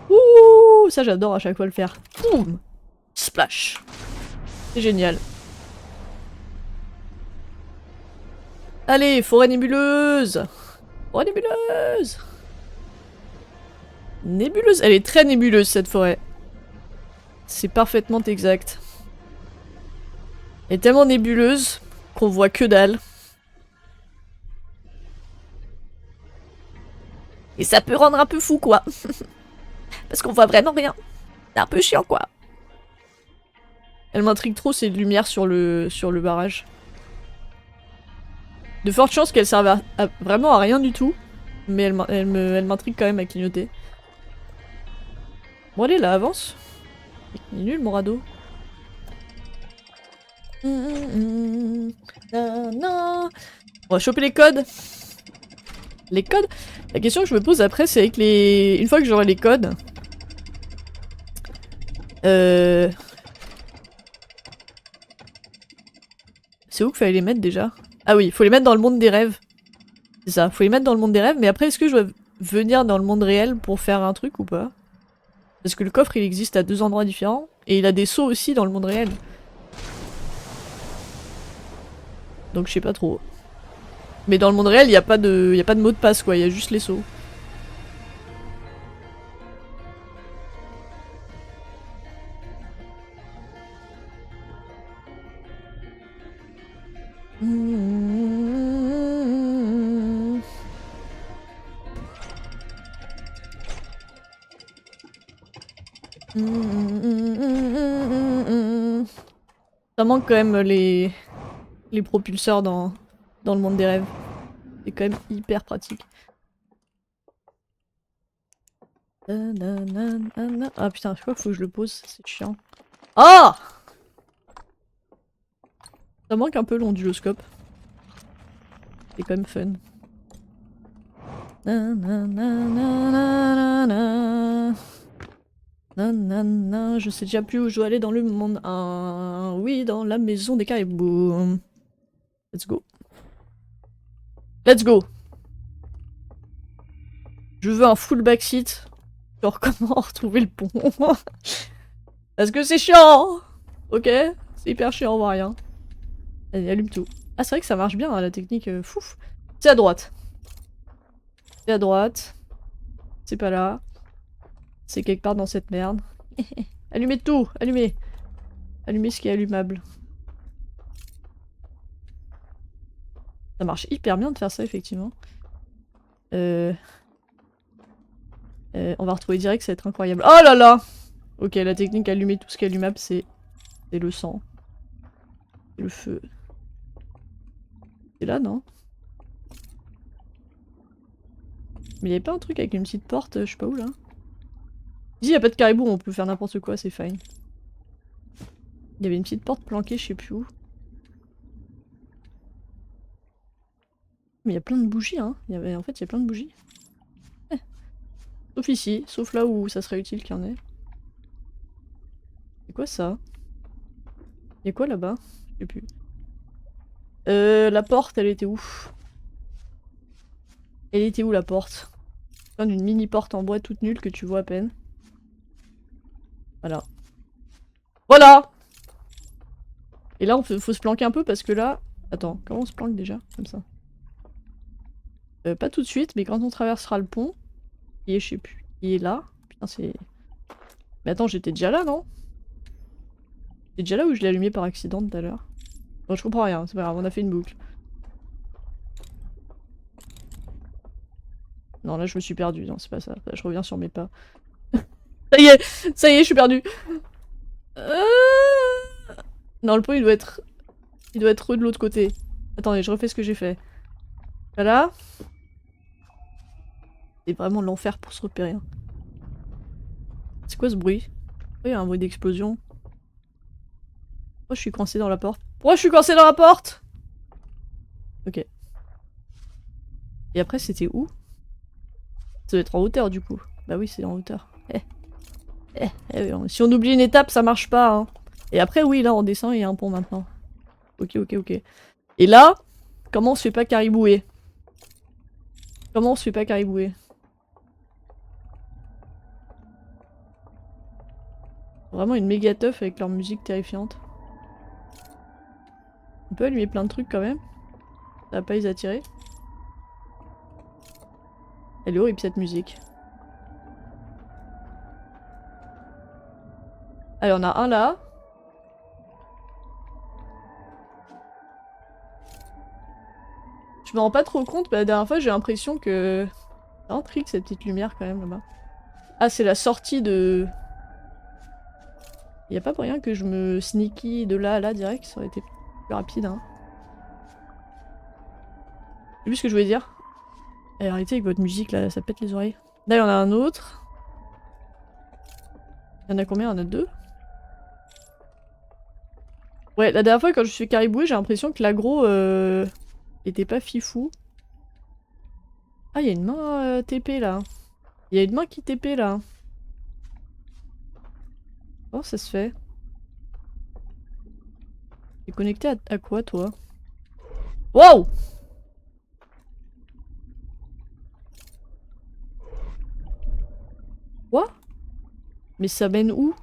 Ouh, ça j'adore à chaque fois le faire. Boum! Splash. C'est génial. Allez, forêt nébuleuse. Forêt nébuleuse. Nébuleuse. Elle est très nébuleuse cette forêt. C'est parfaitement exact. Elle est tellement nébuleuse qu'on voit que dalle. Et ça peut rendre un peu fou quoi. Parce qu'on voit vraiment rien. C'est un peu chiant quoi. Elle m'intrigue trop ces lumières sur le barrage. De fortes chances qu'elle serve vraiment à rien du tout. Mais elle m'intrigue quand même à clignoter. Bon allez là, avance. Il est nul mon radeau. On va choper les codes. Les codes. La question que je me pose après c'est avec les... Une fois que j'aurai les codes... C'est où qu'il fallait les mettre déjà? Ah oui, il faut les mettre dans le monde des rêves. C'est ça, faut les mettre dans le monde des rêves, mais après est-ce que je dois venir dans le monde réel pour faire un truc ou pas? Parce que le coffre il existe à 2 endroits différents, et il a des sauts aussi dans le monde réel. Donc je sais pas trop. Mais dans le monde réel, il y a pas de mot de passe quoi, il y a juste les sauts. Ça manque quand même les propulseurs dans le monde des rêves. C'est quand même hyper pratique. Ah putain, je crois qu'il faut que je le pose, c'est chiant. Ah! Ça manque un peu l'onduloscope. C'est quand même fun. Je sais déjà plus où je dois aller dans le monde. Oui, dans la maison des caribous. Let's go. Let's go! Je veux un full backseat. Genre comment retrouver le pont. Parce que c'est chiant! Ok? C'est hyper chiant, on voit rien. Allez, allume tout. Ah, c'est vrai que ça marche bien, hein, la technique. Fouf! C'est à droite. C'est à droite. C'est pas là. C'est quelque part dans cette merde. Allumez tout! Allumez! Allumez ce qui est allumable. Ça marche hyper bien de faire ça, effectivement. On va retrouver direct, ça va être incroyable. Oh là là! Ok, la technique allumer tout ce qui est allumable, c'est le sang. Le feu. C'est là, non? Mais y'avait pas un truc avec une petite porte, je sais pas où, là? Ici, y a pas de caribou, on peut faire n'importe quoi, c'est fine. Il y avait une petite porte planquée, je sais plus où. Mais il y a plein de bougies, hein. En fait, il y a plein de bougies. Sauf ici, sauf là où ça serait utile qu'il y en ait. C'est quoi ça? Y'a quoi là-bas? Je sais plus. La porte, elle était où? Elle était où la porte? Plein d'une mini porte en bois toute nulle que tu vois à peine. Voilà. Voilà! Et là, faut se planquer un peu parce que là... Attends, comment on se planque déjà? Comme ça. Pas tout de suite, mais quand on traversera le pont... Qui est, je sais plus. Qui est là? Putain, c'est... Mais attends, j'étais déjà là, non? J'étais déjà là ou je l'ai allumé par accident tout à l'heure? Bon, je comprends rien, c'est pas grave, on a fait une boucle. Non, là, je me suis perdu. Non, c'est pas ça. Je reviens sur mes pas. Ça y est, je suis perdu. Non, le pont, il doit être de l'autre côté. Attendez, je refais ce que j'ai fait. Voilà. C'est vraiment l'enfer pour se repérer. Hein. C'est quoi ce bruit? Pourquoi il y a un bruit d'explosion? Pourquoi je suis coincé dans la porte? Pourquoi je suis coincé dans la porte? Ok. Et après, c'était où? Ça doit être en hauteur, du coup. Bah oui, c'est en hauteur. Si on oublie une étape, ça marche pas. Hein. Et après, oui, là, on descend et il y a un pont maintenant. Ok. Et là, comment on se fait pas caribouer? Comment on se fait pas caribouer? Vraiment une méga teuf avec leur musique terrifiante. On peut allumer plein de trucs quand même. Ça va pas les attirer. Elle est horrible cette musique. Allez, on a un là. Je me rends pas trop compte, mais la dernière fois j'ai l'impression que... C'est un trick cette petite lumière quand même là-bas. Ah, c'est la sortie de... Y a pas moyen que je me sneaky de là à là direct, ça aurait été plus rapide hein. C'est vu ce que je voulais dire. Et arrêtez avec votre musique là, ça pète les oreilles. Là, il y en a un autre. Il y en a combien? Il y en a deux? Ouais, la dernière fois quand je suis cariboué, j'ai l'impression que l'aggro était pas fifou. Ah, il y a une main TP là. Il y a une main qui TP là. Oh, ça se fait. T'es connecté à quoi toi? Wow! Quoi? Mais ça mène où?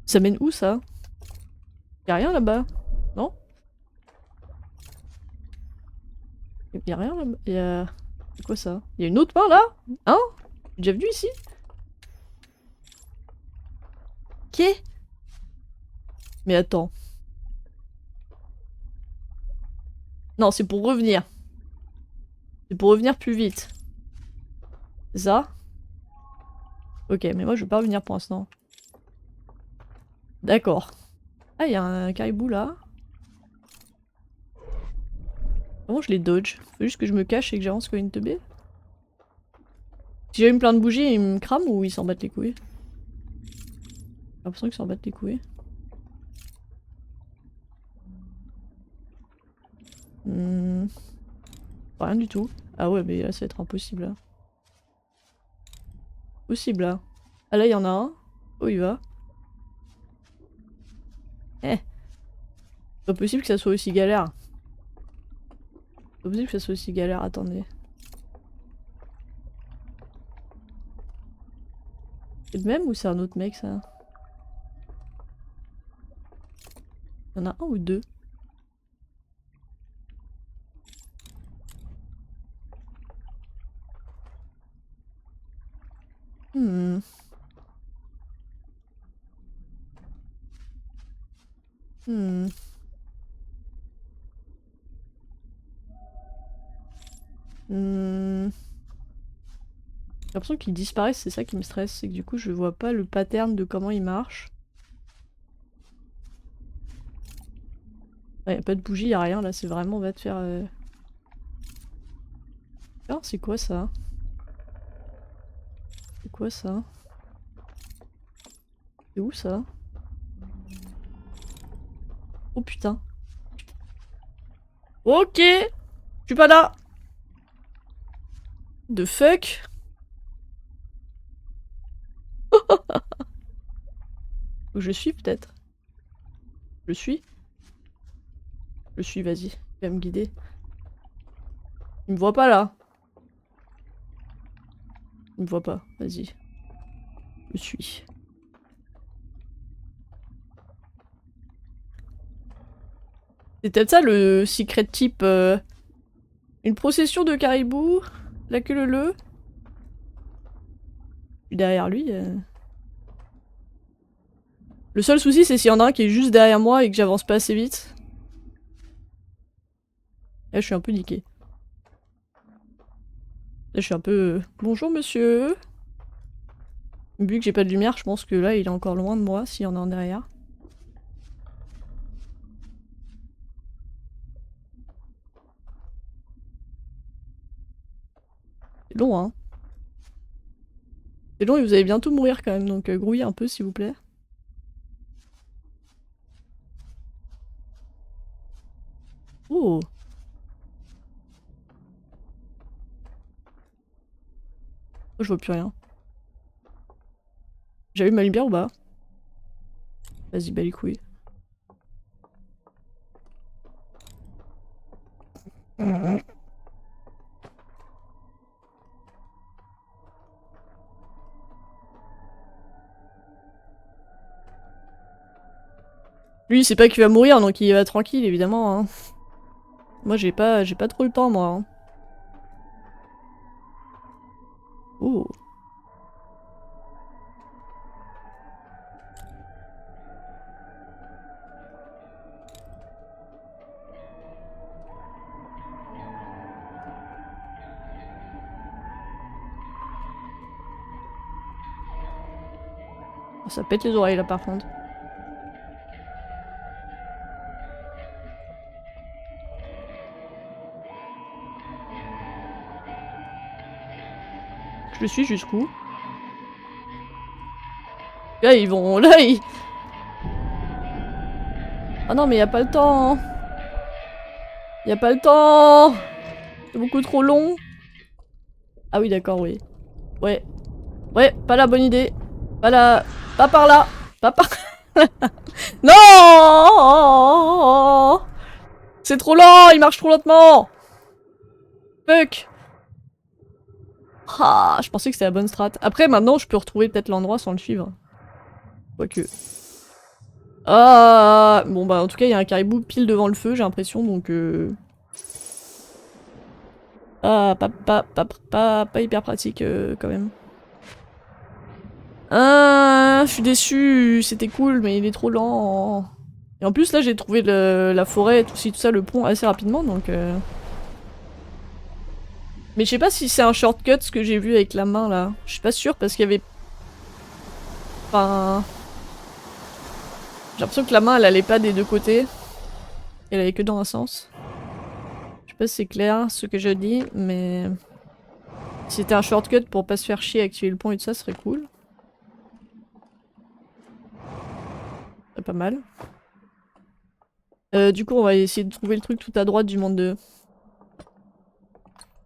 Ça mène où ça? Y'a rien là-bas? Non? Y'a rien là-bas? Y'a... C'est quoi ça? Y'a une autre main là? Hein? J'ai déjà venu ici? Qu'est? Mais attends. Non, c'est pour revenir. C'est pour revenir plus vite. C'est ça? Ok, mais moi je veux pas revenir pour l'instant. D'accord. Ah, y'a un caribou là. Comment je les dodge? Faut juste que je me cache et que j'avance comme une teubée? Si j'allume plein de bougies, ils me crament ou ils s'en battent les couilles? J'ai l'impression qu'ils s'en battent les couilles. Rien du tout. Ah ouais, mais là ça va être impossible là. Possible là. Ah là, il y en a un. Oh, il va. Eh. C'est pas possible que ça soit aussi galère. C'est pas possible que ça soit aussi galère, attendez. C'est le même ou c'est un autre mec ça? Il y en a un ou deux? Hmm. Hmm. Hmm. J'ai l'impression qu'ils disparaissent, c'est ça qui me stresse, c'est que du coup je vois pas le pattern de comment ils marchent. Ouais, y a pas de bougie, y a rien là, c'est vraiment on va te faire... Ah, c'est quoi ça? C'est quoi ça? C'est où ça? Oh putain. Ok! Je suis pas là! The fuck? Où je suis peut-être? Je suis? Je suis, vas-y. Il va me guider. Il me voit pas là. Il me voit pas, vas-y. Je suis. C'est peut-être ça le secret type. Une procession de caribous. La queue leu. Derrière lui. Le seul souci, c'est s'il y en a un qui est juste derrière moi et que j'avance pas assez vite. Là, je suis un peu niqué. Là, je suis un peu... Bonjour, monsieur. Vu que j'ai pas de lumière, je pense que là, il est encore loin de moi, s'il y en a un derrière. C'est long, hein. C'est long et vous allez bientôt mourir quand même, donc grouillez un peu, s'il vous plaît. Oh. Oh, je vois plus rien. J'allume ma lumière ou pas? Vas-y, bah les couilles. Lui, il sait pas qu'il va mourir, donc il va tranquille, évidemment. Hein. Moi, j'ai pas trop le temps, moi. Hein. Oh. Ça pète les oreilles, là, par contre. Je le suis jusqu'où? Là, ils vont... Là, ils... Ah non, mais y a pas le temps. Y a pas le temps. C'est beaucoup trop long. Ah oui, d'accord, oui. Ouais. Ouais, pas la bonne idée. Pas la... Pas par là. Pas par... Non. C'est trop lent, il marche trop lentement. Fuck. Ah, je pensais que c'était la bonne strat. Après, maintenant, je peux retrouver peut-être l'endroit sans le suivre. Quoique... Ah, bon bah en tout cas il y a un caribou pile devant le feu j'ai l'impression donc ah pas hyper pratique quand même. Ah je suis déçue, c'était cool mais il est trop lent. Et en plus là j'ai trouvé la forêt, tout ça, le pont assez rapidement donc Mais je sais pas si c'est un shortcut ce que j'ai vu avec la main là. Je suis pas sûre parce qu'il y avait... Enfin... J'ai l'impression que la main elle allait pas des deux côtés. Elle allait que dans un sens. Je sais pas si c'est clair ce que je dis mais... Si c'était un shortcut pour pas se faire chier à activer le pont et tout ça, ce serait cool. C'est pas mal. Du coup, on va essayer de trouver le truc tout à droite du monde 2.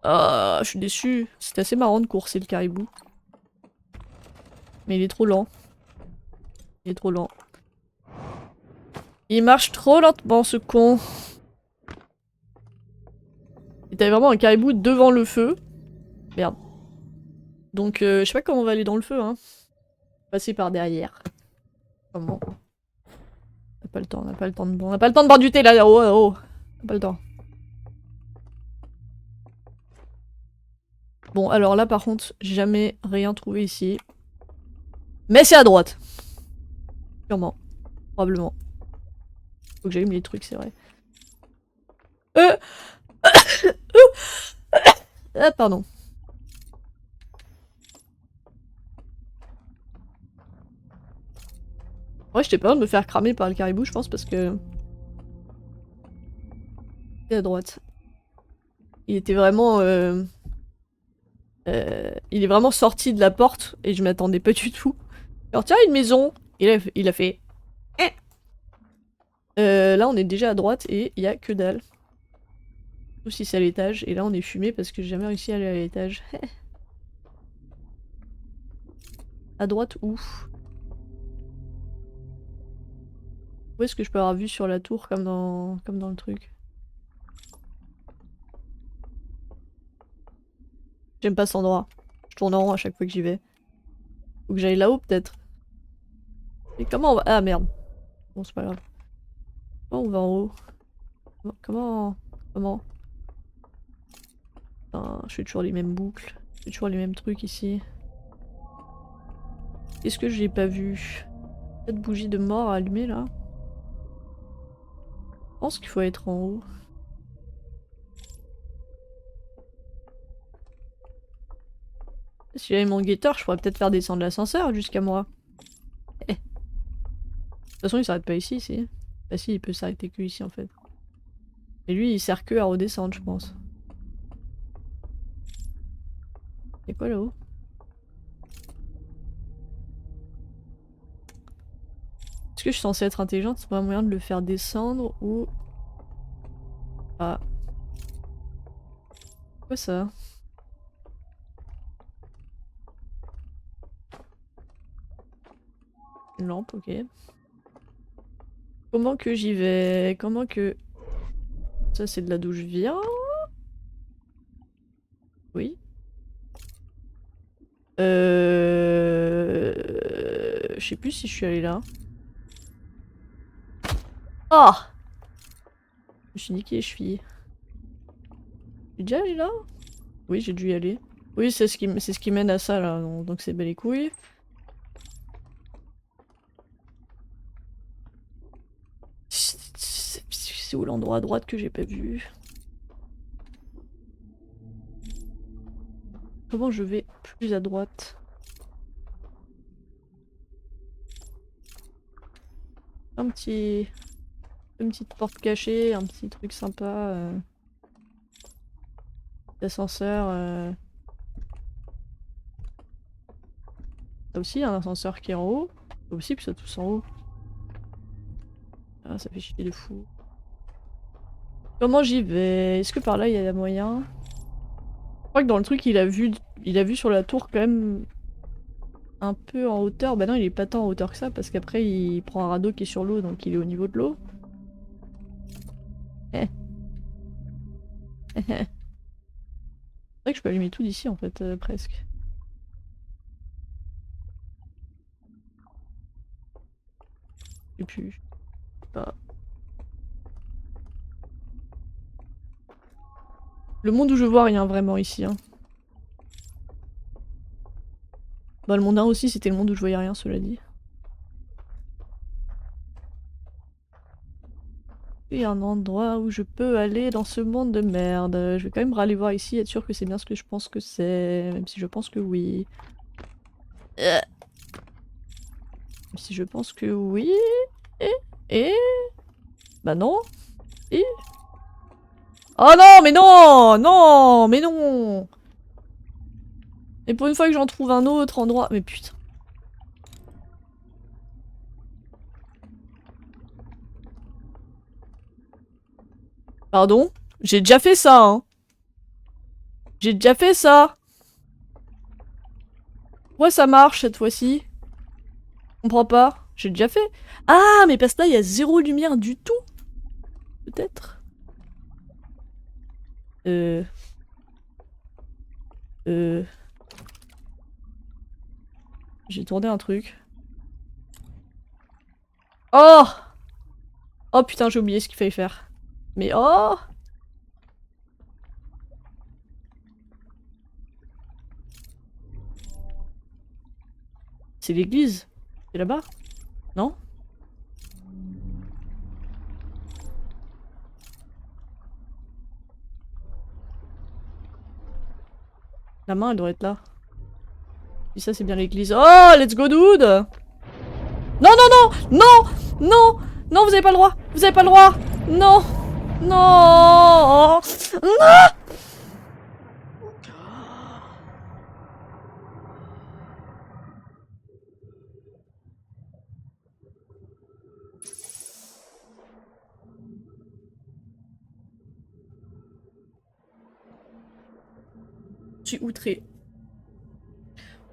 Ah, je suis déçue. C'était assez marrant de courser le caribou. Mais il est trop lent. Il est trop lent. Il marche trop lentement, ce con. Et t'avais vraiment un caribou devant le feu. Merde. Donc, je sais pas comment on va aller dans le feu, hein. Passer par derrière. Comment? On n'a pas le temps, on n'a pas le temps de... On n'a pas le temps de boire du thé, là. Oh, oh. On n'a pas le temps. Bon, alors là, par contre, jamais rien trouvé ici. Mais c'est à droite. Sûrement. Probablement. Faut que j'allume les trucs, c'est vrai. Ah, pardon. Ouais, j'étais pas loin de me faire cramer par le caribou, je pense, parce que... C'est à droite. Il était vraiment... il est vraiment sorti de la porte, et je m'attendais pas du tout. Alors tiens, une maison. Il a fait... Eh. Là, on est déjà à droite, et il y a que dalle. Sauf si c'est à l'étage, et là, on est fumé, parce que j'ai jamais réussi à aller à l'étage. À droite, où? Où est-ce que je peux avoir vu sur la tour, comme dans le truc? J'aime pas cet endroit. Je tourne en rond à chaque fois que j'y vais. Faut que j'aille là-haut, peut-être. Et comment on va... Ah, merde. Bon, c'est pas grave. Comment on va en haut? Comment... Putain, je fais toujours les mêmes boucles. Je fais toujours les mêmes trucs ici. Est-ce que j'ai pas vu? Cette bougie de mort à allumer, là? Je pense qu'il faut être en haut. Si j'avais mon guetteur, je pourrais peut-être faire descendre l'ascenseur jusqu'à moi. Eh. De toute façon, il s'arrête pas ici, si. Bah si, il peut s'arrêter que ici, en fait. Et lui, il sert que à redescendre, je pense. C'est quoi là-haut? Est-ce que je suis censée être intelligente? C'est pas un moyen de le faire descendre ou... Ah. Quoi ça? Une lampe, ok. Comment que j'y vais? Comment que... Ça c'est de là d'où je viens? Oui. Je sais plus si je suis allée là. Oh! Je me suis niqué les chevilles. J'ai déjà allé là? Oui, j'ai dû y aller. Oui, c'est ce qui mène à ça là, donc c'est bel les couilles. C'est où l'endroit à droite que j'ai pas vu? Comment je vais plus à droite? Un petit... Une petite porte cachée, un petit truc sympa. L'ascenseur. Là aussi, il y a un ascenseur qui est en haut. C'est pas possible que ça tous en haut. Ah, ça fait chier de fou. Comment j'y vais? Est-ce que par là il y a moyen? Je crois que dans le truc il a vu sur la tour quand même un peu en hauteur. Bah non, il est pas tant en hauteur que ça parce qu'après il prend un radeau qui est sur l'eau donc il est au niveau de l'eau. Eh. C'est vrai que je peux allumer tout d'ici en fait, presque. Et puis, pas. Le monde où je vois rien vraiment ici. Hein. Bah le monde 1 aussi c'était le monde où je voyais rien cela dit. Il y a un endroit où je peux aller dans ce monde de merde. Je vais quand même aller voir ici, être sûr que c'est bien ce que je pense que c'est. Même si je pense que oui. Même si je pense que oui. Et... Bah non. Et... Oh non, mais non! Non! Mais non! Et pour une fois que j'en trouve un autre endroit... Mais putain. Pardon? J'ai déjà fait ça, hein. J'ai déjà fait ça. Ouais, ça marche cette fois-ci. Je comprends pas. J'ai déjà fait. Ah, mais parce que là, il y a zéro lumière du tout. Peut-être. Euh... J'ai tourné un truc. Oh! Oh putain, j'ai oublié ce qu'il fallait faire. Mais oh! C'est l'église. C'est là-bas? Non? La main, elle doit être là. Et ça, c'est bien l'église. Oh, let's go, dude! Non, non, non! Non! Non! Non, vous avez pas le droit! Vous avez pas le droit! Non! Non! Non! Je suis outré.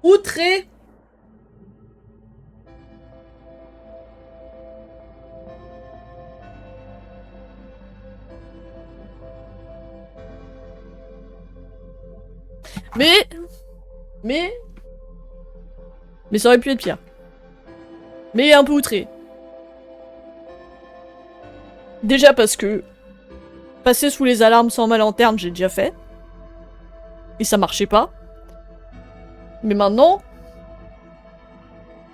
Outré! Mais... Mais ça aurait pu être pire. Mais un peu outré. Déjà parce que... Passer sous les alarmes sans ma lanterne, j'ai déjà fait. Et ça marchait pas. Mais maintenant...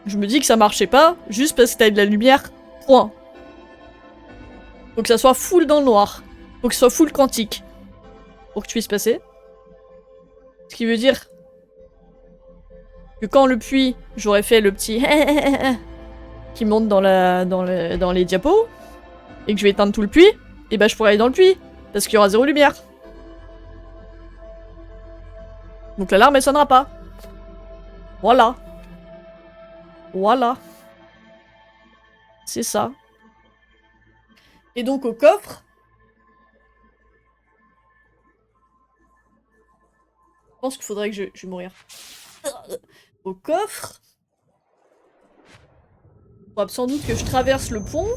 Je me dis que ça marchait pas, juste parce que t'as de la lumière. Point. Faut que ça soit full dans le noir. Faut que ce soit full quantique. Pour que tu puisses passer. Ce qui veut dire... que quand le puits, j'aurais fait le petit qui monte dans les diapos, et que je vais éteindre tout le puits, et bah je pourrais aller dans le puits, parce qu'il y aura zéro lumière. Donc l'alarme elle sonnera pas. Voilà. Voilà. C'est ça. Et donc au coffre... Je pense qu'il faudrait que je vais mourir. Au coffre... Faudra sans doute que je traverse le pont,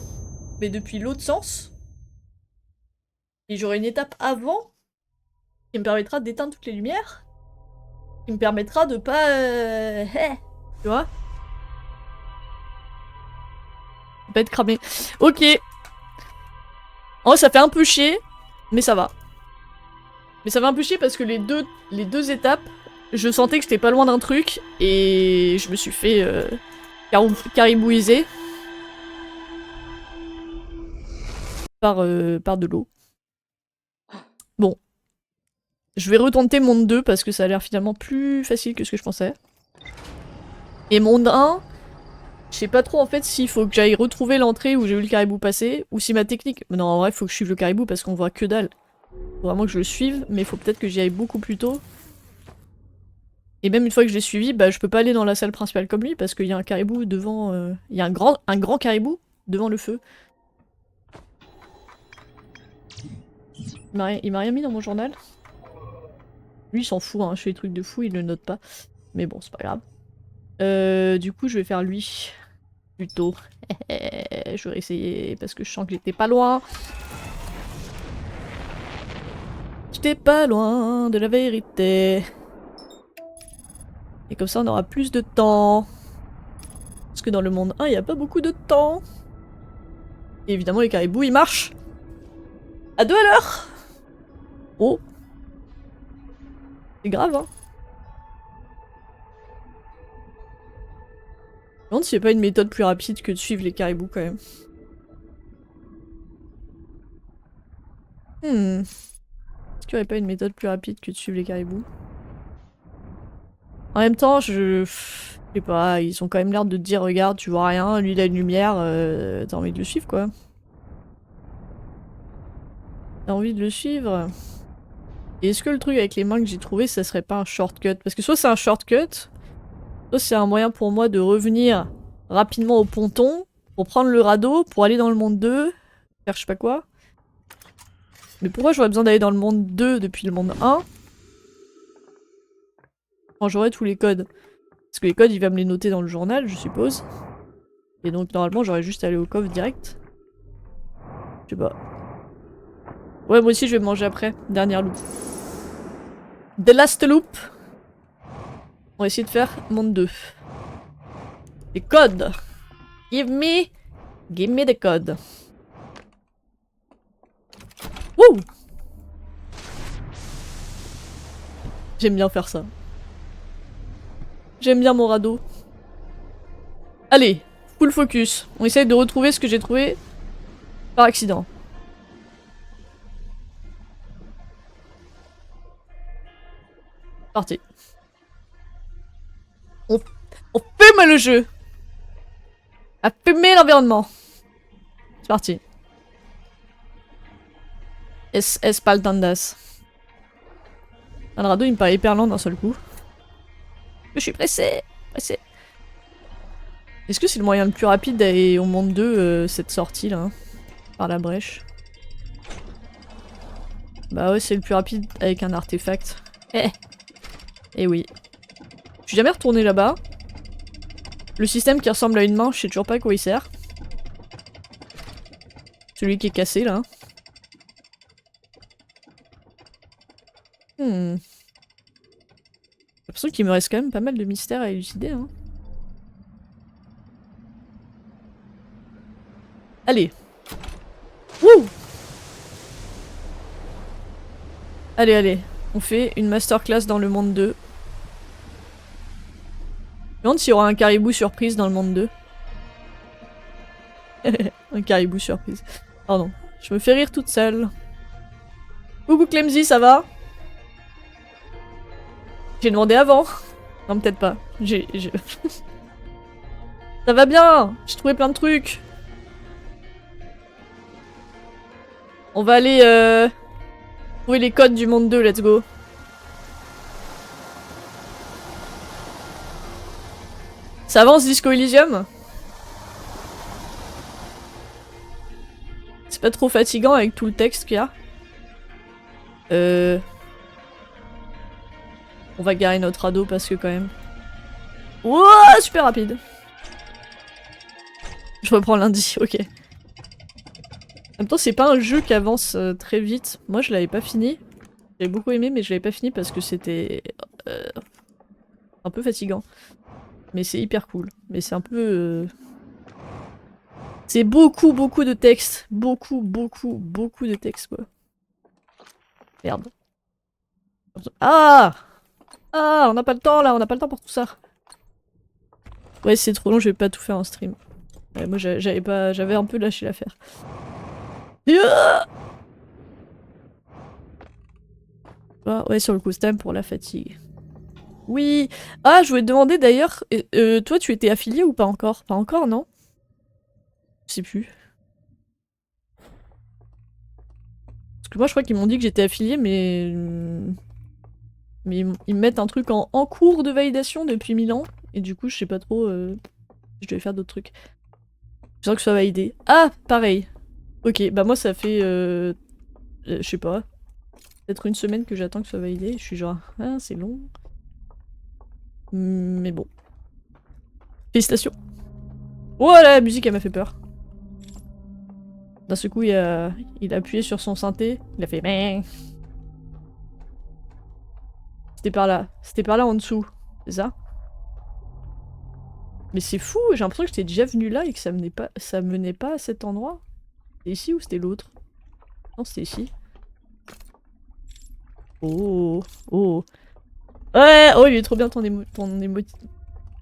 mais depuis l'autre sens. Et j'aurai une étape avant qui me permettra d'éteindre toutes les lumières. Qui me permettra de pas... tu vois? Pas être cramé. Ok. En vrai, ça fait un peu chier, mais ça va. Mais ça fait un peu chier parce que les deux étapes, je sentais que j'étais pas loin d'un truc, et je me suis fait caribouiser par de l'eau. Bon. Je vais retenter monde 2 parce que ça a l'air finalement plus facile que ce que je pensais. Et monde 1, je sais pas trop en fait s'il faut que j'aille retrouver l'entrée où j'ai vu le caribou passer, ou si ma technique... Non, en vrai, faut que je suive le caribou parce qu'on voit que dalle. Faut vraiment que je le suive, mais il faut peut-être que j'y aille beaucoup plus tôt. Et même une fois que je l'ai suivi, bah je peux pas aller dans la salle principale comme lui parce qu'il y a un caribou devant... Il y a un grand caribou devant le feu. Il m'a rien mis dans mon journal. Lui il s'en fout, hein, je fais des trucs de fou, il le note pas. Mais bon, c'est pas grave. Du coup je vais faire lui. Plutôt. Je vais essayer parce que je sens que j'étais pas loin. J'étais pas loin de la vérité. Et comme ça on aura plus de temps. Parce que dans le monde 1, il n'y a pas beaucoup de temps. Et évidemment les caribous ils marchent à 2 à l'heure. Oh. C'est grave hein. Je me demande s'il n'y a pas une méthode plus rapide que de suivre les caribous quand même. Est-ce qu'il n'y aurait pas une méthode plus rapide que de suivre les caribous? En même temps, je sais pas, ils ont quand même l'air de te dire regarde, tu vois rien, lui il a une lumière, t'as envie de le suivre quoi. T'as envie de le suivre. Et est-ce que le truc avec les mains que j'ai trouvé, ça serait pas un shortcut? Parce que soit c'est un shortcut, soit c'est un moyen pour moi de revenir rapidement au ponton, pour prendre le radeau, pour aller dans le monde 2, faire je sais pas quoi. Mais pourquoi j'aurais besoin d'aller dans le monde 2 depuis le monde 1 quand j'aurai tous les codes? Parce que les codes, il va me les noter dans le journal, je suppose. Et donc normalement, j'aurais juste à aller au coffre direct. Je sais pas. Ouais, moi aussi, je vais me manger après. Dernière loop. The last loop. On va essayer de faire monde 2. Les codes. Give me the code. Wouh! J'aime bien faire ça. J'aime bien mon radeau. Allez, full focus. On essaye de retrouver ce que j'ai trouvé par accident. Parti. On fume le jeu. À fumer l'environnement. C'est parti. Es paltandas. Un radeau, il me paraît hyper lent d'un seul coup. Je suis pressé. Est-ce que c'est le moyen le plus rapide d'aller au monde 2, cette sortie là, hein, par la brèche? Bah ouais, c'est le plus rapide avec un artefact. Eh oui. Je suis jamais retourné là-bas. Le système qui ressemble à une main, je sais toujours pas à quoi il sert. Celui qui est cassé là. J'ai l'impression qu'il me reste quand même pas mal de mystères à élucider. Hein. Allez. Wouh! Allez. On fait une masterclass dans le monde 2. Je me demande s'il y aura un caribou surprise dans le monde 2. Un caribou surprise. Pardon. Je me fais rire toute seule. Coucou Clemsy, ça va? J'ai demandé avant. Non, peut-être pas. Ça va bien! J'ai trouvé plein de trucs. On va aller trouver les codes du monde 2, let's go. Ça avance Disco Elysium? C'est pas trop fatigant avec tout le texte qu'il y a? On va garer notre radeau parce que quand même... Wouah, super rapide. Je reprends lundi, ok. En même temps, c'est pas un jeu qui avance très vite. Moi, je l'avais pas fini. J'avais beaucoup aimé, mais je l'avais pas fini parce que c'était... un peu fatigant. Mais c'est hyper cool. Mais c'est un peu... C'est beaucoup de texte. Beaucoup de texte, quoi. Merde. Ah! Ah, on n'a pas le temps, là, on n'a pas le temps pour tout ça. Ouais, c'est trop long, je vais pas tout faire en stream. Ouais, moi, j'avais un peu lâché l'affaire. Ah, ouais, sur le costume pour la fatigue. Oui. Ah, je voulais te demander d'ailleurs, toi, tu étais affilié ou pas encore? Pas encore, non? Je sais plus. Parce que moi, je crois qu'ils m'ont dit que j'étais affilié, mais... Mais ils me mettent un truc en cours de validation depuis 1000 ans. Et du coup, je sais pas trop si je devais faire d'autres trucs. J'attends que ce soit validé. Ah, pareil. Ok, bah moi, ça fait... je sais pas. Peut-être une semaine que j'attends que ce soit validé. Je suis genre, ah, c'est long. Mais bon. Félicitations. Oh la musique, elle m'a fait peur. D'un seul coup, il a appuyé sur son synthé. Il a fait... Meh. C'était par là. C'était par là en dessous. C'est ça? Mais c'est fou, j'ai l'impression que j'étais déjà venu là et que ça menait pas à cet endroit. C'était ici ou c'était l'autre? Non, c'était ici. Oh, oh. Ouais, oh, il est trop bien ton émoji.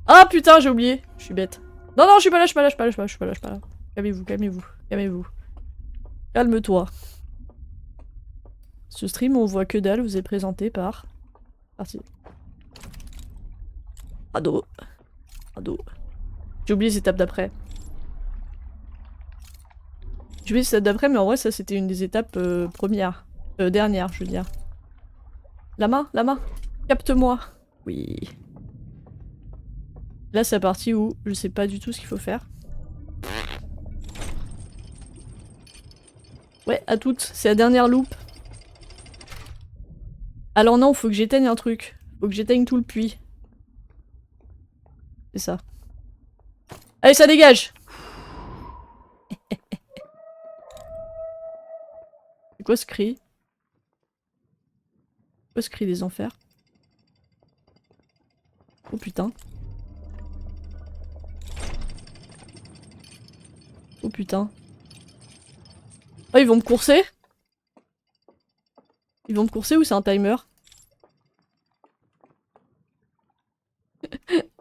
Ah putain, j'ai oublié. Je suis bête. Non, non, je suis pas là, je suis pas là, je suis pas là, je suis pas là, je suis pas là. Calmez-vous, calmez-vous, calmez-vous. Calme-toi. Ce stream, on voit que dalle, vous est présenté par... Parti. Ado. Ado. J'ai oublié les étapes d'après. J'ai oublié les étapes d'après, mais en vrai, ça c'était une des étapes premières. Dernière, je veux dire. La main, la main. Capte-moi. Oui. Là, c'est la partie où je sais pas du tout ce qu'il faut faire. Ouais, à toutes. C'est la dernière loupe. Alors non, faut que j'éteigne un truc. Faut que j'éteigne tout le puits. C'est ça. Allez, ça dégage. C'est quoi ce cri? C'est quoi ce cri des enfers? Oh putain. Oh putain. Oh, ils vont me courser? Ils vont me courser ou c'est un timer?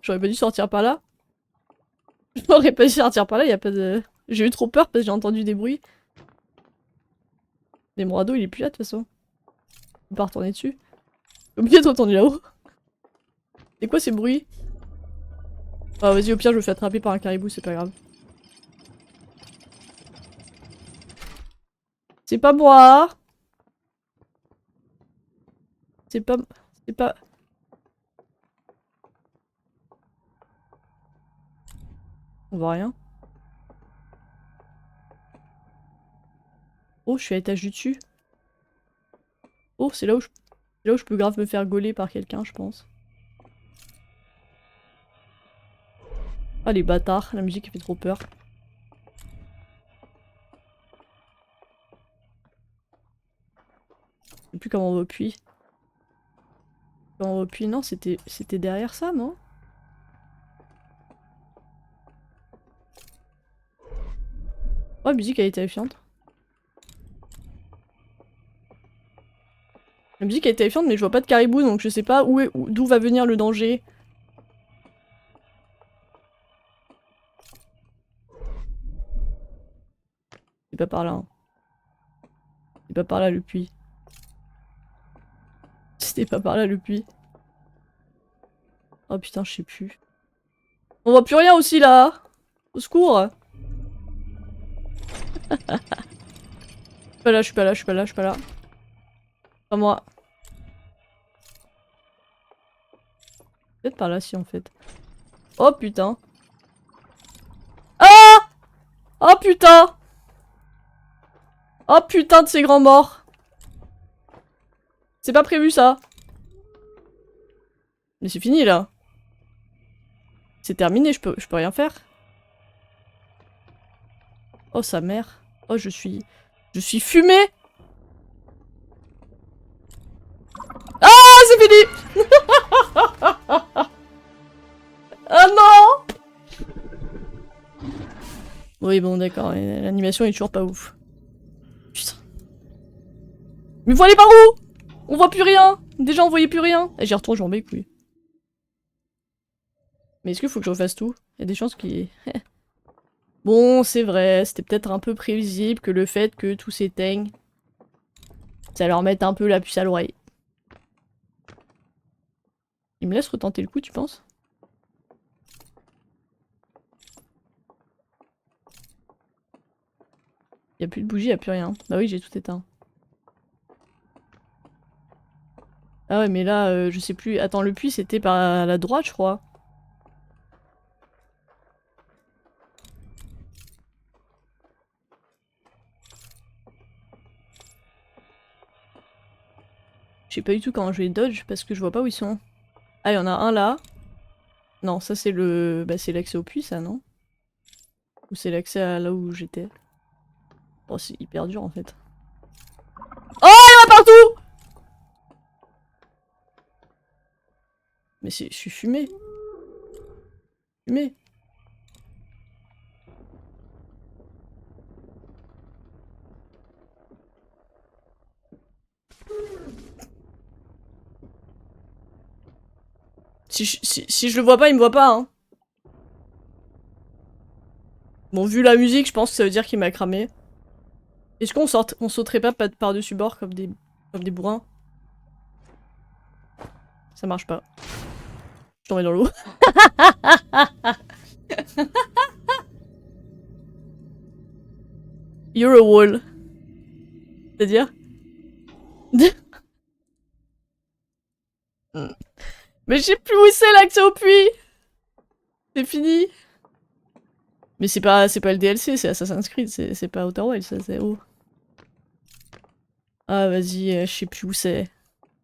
J'aurais pas dû sortir par là. J'aurais pas dû sortir par là, y a pas de... J'ai eu trop peur parce que j'ai entendu des bruits. Mais mon radeau il est plus là de toute façon. On peut pas retourner dessus. J'ai oublié d'être entendu là-haut. C'est quoi ces bruits? Ah vas-y, au pire je me fais attraper par un caribou, c'est pas grave. C'est pas moi. C'est pas... C'est pas... On voit rien. Oh, je suis à l'étage du dessus. Oh, c'est là où je peux grave me faire gauler par quelqu'un, je pense. Ah, les bâtards, la musique fait trop peur. Je sais plus comment on va au puits. Comment on va au puits, non, c'était derrière ça, non? Oh, la musique elle est terrifiante. La musique elle est terrifiante, mais je vois pas de caribou, donc je sais pas d'où va venir le danger. C'est pas par là. Hein. C'est pas par là le puits. C'était pas par là le puits. Oh putain, je sais plus. On voit plus rien aussi là. Au secours. Je suis pas là, je suis pas là, je suis pas là, je suis pas là. Pas moi. Peut-être par là si en fait. Oh putain. Ah! Oh putain! Oh putain de ces grands morts! C'est pas prévu ça! Mais c'est fini là! C'est terminé, je peux rien faire. Oh sa mère. Oh je suis fumé! Ah c'est fini! Ah non! Oui, Oui, bon, d'accord, l'animation est toujours pas ouf. Putain. Mais vous allez par où? On voit plus rien. Déjà, on voyait plus rien. J'y retourne, j'en mets les couilles. Mais est-ce qu'il faut que je refasse tout? Il y a des chances qu'il... Bon, c'est vrai, c'était peut-être un peu prévisible que le fait que tout s'éteigne, ça leur mette un peu la puce à l'oreille. Il me laisse retenter le coup, tu penses? Y a plus de bougie, y a plus rien. Bah oui, j'ai tout éteint. Ah ouais, mais là, je sais plus. Attends, le puits, c'était par la droite, je crois. Je sais pas du tout comment je vais dodge, parce que je vois pas où ils sont. Ah, y en a un là. Non, ça c'est le... Bah c'est l'accès au puits, ça, non? Ou c'est l'accès à là où j'étais? Oh, c'est hyper dur, en fait. Oh, il y en a partout! Mais je suis fumé. Fumé. Si je le vois pas, il me voit pas, hein. Bon, vu la musique, je pense que ça veut dire qu'il m'a cramé. Est-ce qu'on on sauterait pas par-dessus bord comme des bourrins? Ça marche pas. Je tombais dans l'eau. You're a wall. C'est-à-dire? Mais je sais plus où c'est l'accès au puits! C'est fini! Mais c'est pas le DLC, c'est Assassin's Creed, c'est pas Outer Wilds, ça c'est où? Ah vas-y, je sais plus où c'est.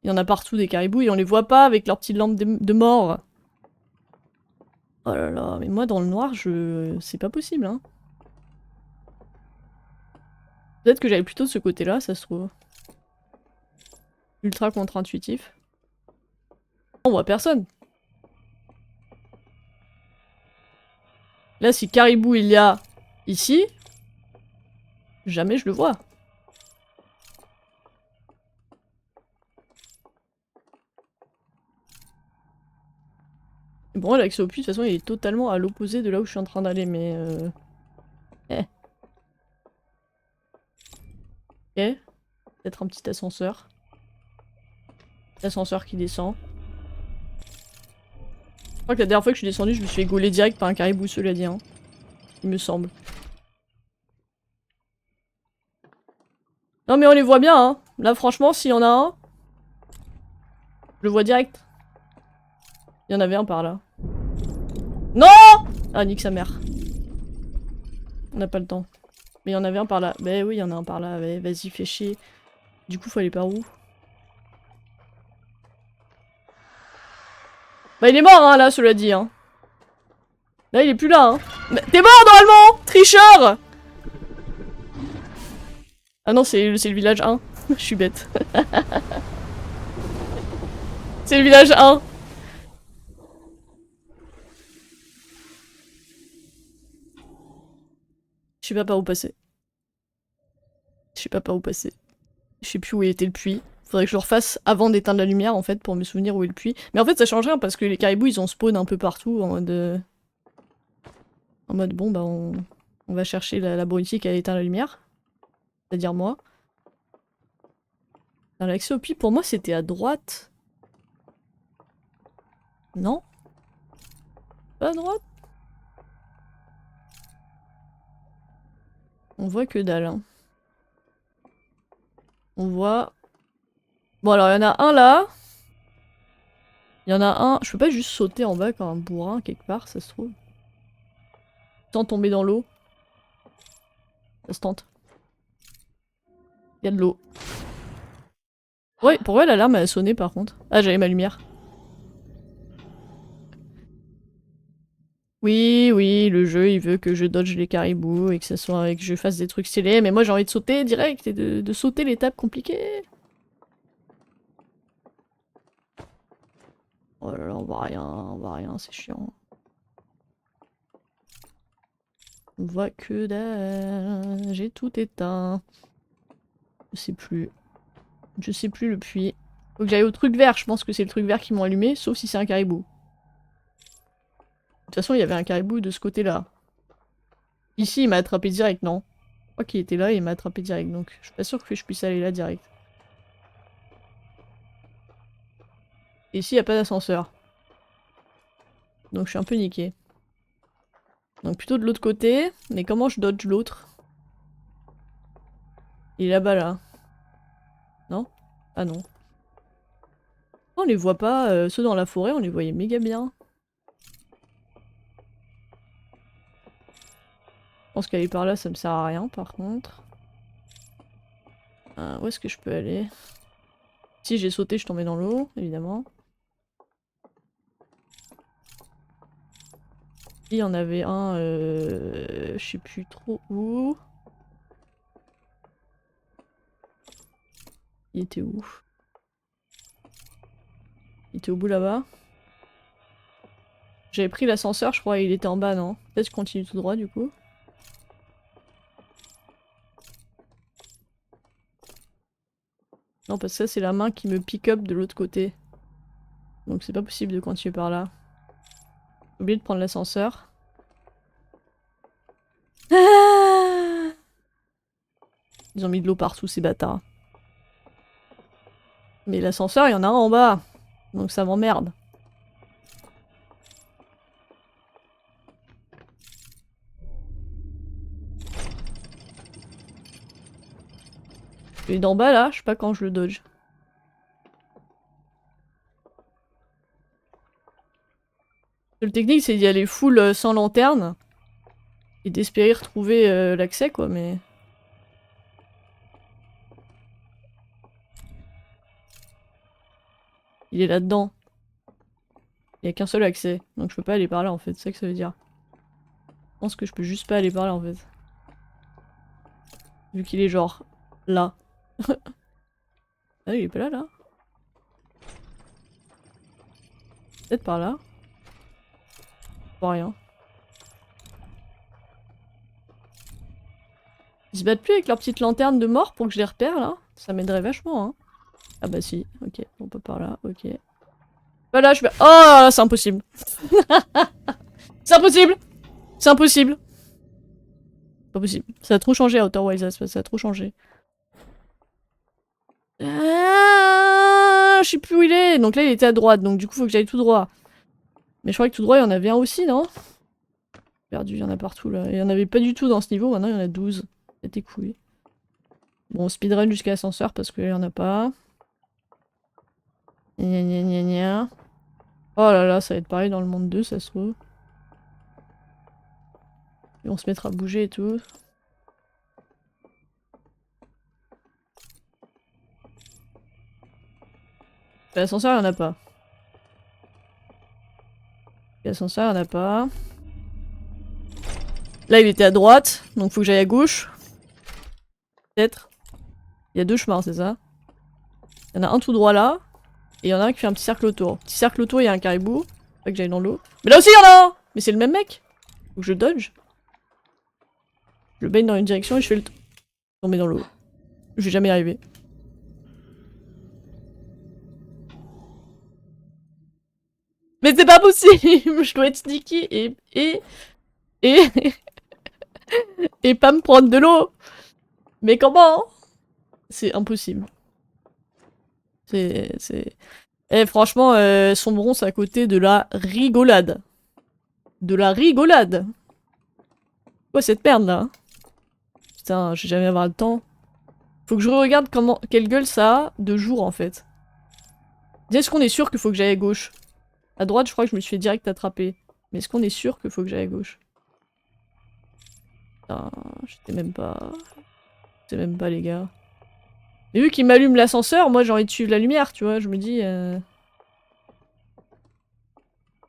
Il y en a partout des caribous et on les voit pas avec leur petite lampe de mort. Oh là là, mais moi dans le noir, c'est pas possible, hein. Peut-être que j'allais plutôt de ce côté-là, ça se trouve. Ultra contre-intuitif. On voit personne. Là, si caribou il y a ici, jamais je le vois. Bon, l'accès au puits, de toute façon, il est totalement à l'opposé de là où je suis en train d'aller, mais Eh. Ok. Peut-être un petit ascenseur. L'ascenseur qui descend. Je crois que la dernière fois que je suis descendu, je me suis fait gauler direct par un caribou, cela dit, hein. Il me semble. Non mais on les voit bien, hein. Là, franchement, s'il y en a un, je le vois direct. Il y en avait un par là. Non! Ah, nique sa mère. On n'a pas le temps. Mais il y en avait un par là. Bah oui, il y en a un par là. Ouais, vas-y, fais chier. Du coup, faut aller par où? Bah il est mort, hein, là, cela dit, hein. Là, il est plus là, hein. T'es mort, normalement! Tricheur! Ah non, c'est le village 1. Je suis bête. C'est le village 1. Je sais pas par où passer. Je sais pas par où passer. Je sais plus où était le puits. Faudrait que je le refasse avant d'éteindre la lumière, en fait, pour me souvenir où est le puits. Mais en fait, ça change rien, parce que les caribous, ils ont spawn un peu partout, en mode... En mode, bon, bah, on va chercher la brutille qui a éteint la lumière. C'est-à-dire moi. Dans l'accès au puits, pour moi, c'était à droite. Non? Pas à droite? On voit que dalle, hein. On voit... Bon, alors, il y en a un là. Il y en a un... Je peux pas juste sauter en bas comme un bourrin, quelque part, ça se trouve. Sans tomber dans l'eau. Ça se tente. Il y a de l'eau. Ouais, pourquoi l'alarme a sonné, par contre? Ah, j'avais ma lumière. Oui, oui, le jeu, il veut que je dodge les caribous et que ça soit... et que je fasse des trucs stylés, mais moi, j'ai envie de sauter direct et de sauter l'étape compliquée. Oh là là, on voit rien, c'est chiant. On voit que dalle. J'ai tout éteint. Je sais plus. Je sais plus le puits. Faut que j'aille au truc vert. Je pense que c'est le truc vert qui m'ont allumé, sauf si c'est un caribou. De toute façon, il y avait un caribou de ce côté-là. Ici, il m'a attrapé direct, non? Je crois qu'il était là et il m'a attrapé direct, donc je suis pas sûr que je puisse aller là direct. Et ici, il n'y a pas d'ascenseur. Donc je suis un peu niqué. Donc plutôt de l'autre côté. Mais comment je dodge l'autre? Il est là-bas, là. Non? Ah non. On les voit pas. Ceux dans la forêt, on les voyait méga bien. Je pense qu'aller par là, ça me sert à rien, par contre. Où est-ce que je peux aller? Si j'ai sauté, je tombais dans l'eau, évidemment. Il y en avait un, je sais plus trop où. Il était où? Il était au bout là-bas. J'avais pris l'ascenseur, je crois, et il était en bas, non? Peut-être que je continue tout droit, du coup. Non, parce que ça, c'est la main qui me pick up de l'autre côté. Donc c'est pas possible de continuer par là. J'ai oublié de prendre l'ascenseur. Ah, ils ont mis de l'eau partout, ces bâtards. Mais l'ascenseur, il y en a un en bas. Donc ça m'emmerde. Et d'en bas, là, je sais pas quand je le dodge. Le technique, c'est d'y aller full sans lanterne. Et d'espérer retrouver l'accès, quoi, mais... Il est là-dedans. Il y a qu'un seul accès. Donc je peux pas aller par là, en fait. C'est ça que ça veut dire. Je pense que je peux juste pas aller par là, en fait. Vu qu'il est genre... là. Ah, il est pas là, là. Peut-être par là. Pas rien. Ils se battent plus avec leur petite lanterne de mort pour que je les repère, là? Ça m'aiderait vachement, hein. Ah bah si, ok, on peut par là, ok. Voilà, je vais... Oh, c'est impossible. C'est impossible. C'est impossible. Pas possible. Ça a trop changé à Outer Wilds, ça a trop changé. Ah, je sais plus où il est. Donc là, il était à droite, donc du coup, faut que j'aille tout droit. Mais je crois que tout droit, il y en avait un aussi, non? Perdu, il y en a partout, là. Il y en avait pas du tout dans ce niveau, maintenant il y en a 12. C'était cool. Bon, speedrun jusqu'à l'ascenseur parce qu'il y en a pas. Gna gna gna gna. Oh là là, ça va être pareil dans le monde 2, ça se trouve. Et on se mettra à bouger et tout. L'ascenseur, il y en a pas. L'ascenseur, il y en a pas. Là, il était à droite, donc faut que j'aille à gauche. Peut-être. Il y a deux chemins, c'est ça? Il y en a un tout droit là, et il y en a un qui fait un petit cercle autour. Petit cercle autour, il y a un caribou. Faut que j'aille dans l'eau. Mais là aussi, il y en a un! Mais c'est le même mec! Faut que je dodge. Je le baigne dans une direction et je fais le tomber dans l'eau. Je vais jamais y arriver. Mais c'est pas possible! Je dois être sneaky et... et pas me prendre de l'eau! Mais comment? C'est impossible. C'est... Eh, franchement, Sombron, c'est à côté de la rigolade. De la rigolade! Quoi cette merde là? Putain, je vais jamais avoir le temps. Faut que je regarde comment, quelle gueule ça a de jour en fait. Est-ce qu'on est sûr qu'il faut que j'aille à gauche? À droite, je crois que je me suis fait direct attraper. Mais est-ce qu'on est sûr qu'il faut que j'aille à gauche? Putain, je sais même pas. Je sais même pas les gars. Mais vu qu'il m'allume l'ascenseur, moi j'ai envie de suivre la lumière, tu vois, je me dis...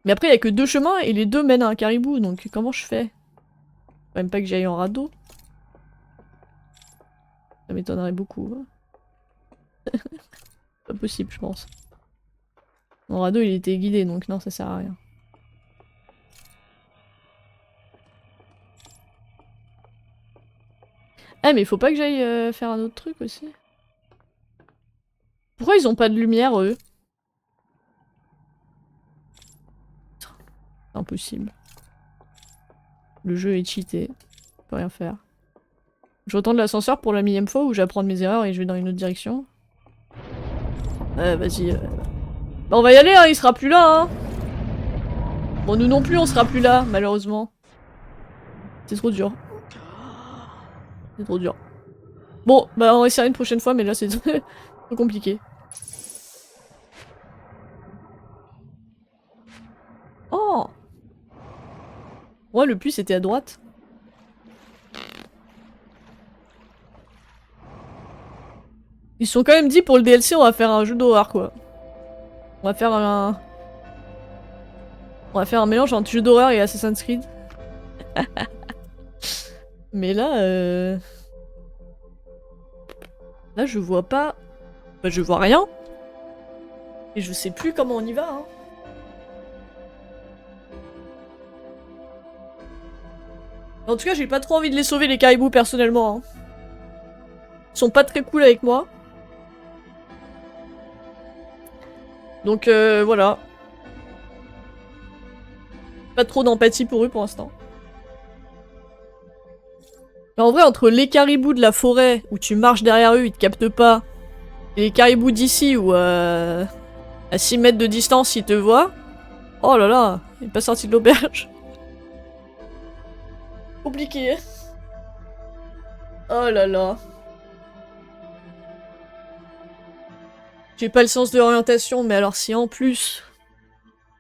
Mais après, il y a que deux chemins et les deux mènent à un caribou, donc comment je fais? Faut même pas que j'aille en radeau. Ça m'étonnerait beaucoup. Pas possible, je pense. Mon radeau, il était guidé, donc non, ça sert à rien. Ah mais faut pas que j'aille faire un autre truc aussi. Pourquoi ils ont pas de lumière eux? C'est impossible. Le jeu est cheaté. Je peux rien faire. Je retourne l'ascenseur pour la millième fois ou j'apprends de mes erreurs et je vais dans une autre direction. Vas-y. Bah on va y aller hein, il sera plus là hein. Bon nous non plus on sera plus là malheureusement. C'est trop dur. C'est trop dur. Bon bah on va essayer une prochaine fois mais là c'est trop compliqué. Oh! Ouais le puits c'était à droite. Ils se sont quand même dit pour le DLC on va faire un jeu d'horreur quoi. On va faire un... On va faire un mélange entre jeu d'horreur et Assassin's Creed. Mais là là je vois pas... Bah je vois rien. Et je sais plus comment on y va hein. En tout cas j'ai pas trop envie de les sauver les caribous personnellement hein. Ils sont pas très cool avec moi. Donc voilà. Pas trop d'empathie pour eux pour l'instant. En vrai, entre les caribous de la forêt, où tu marches derrière eux, ils te captent pas, et les caribous d'ici, où à 6 mètres de distance, ils te voient... Oh là là, il est pas sorti de l'auberge. Compliqué. Oh là là. J'ai pas le sens de l'orientation, mais alors si en plus...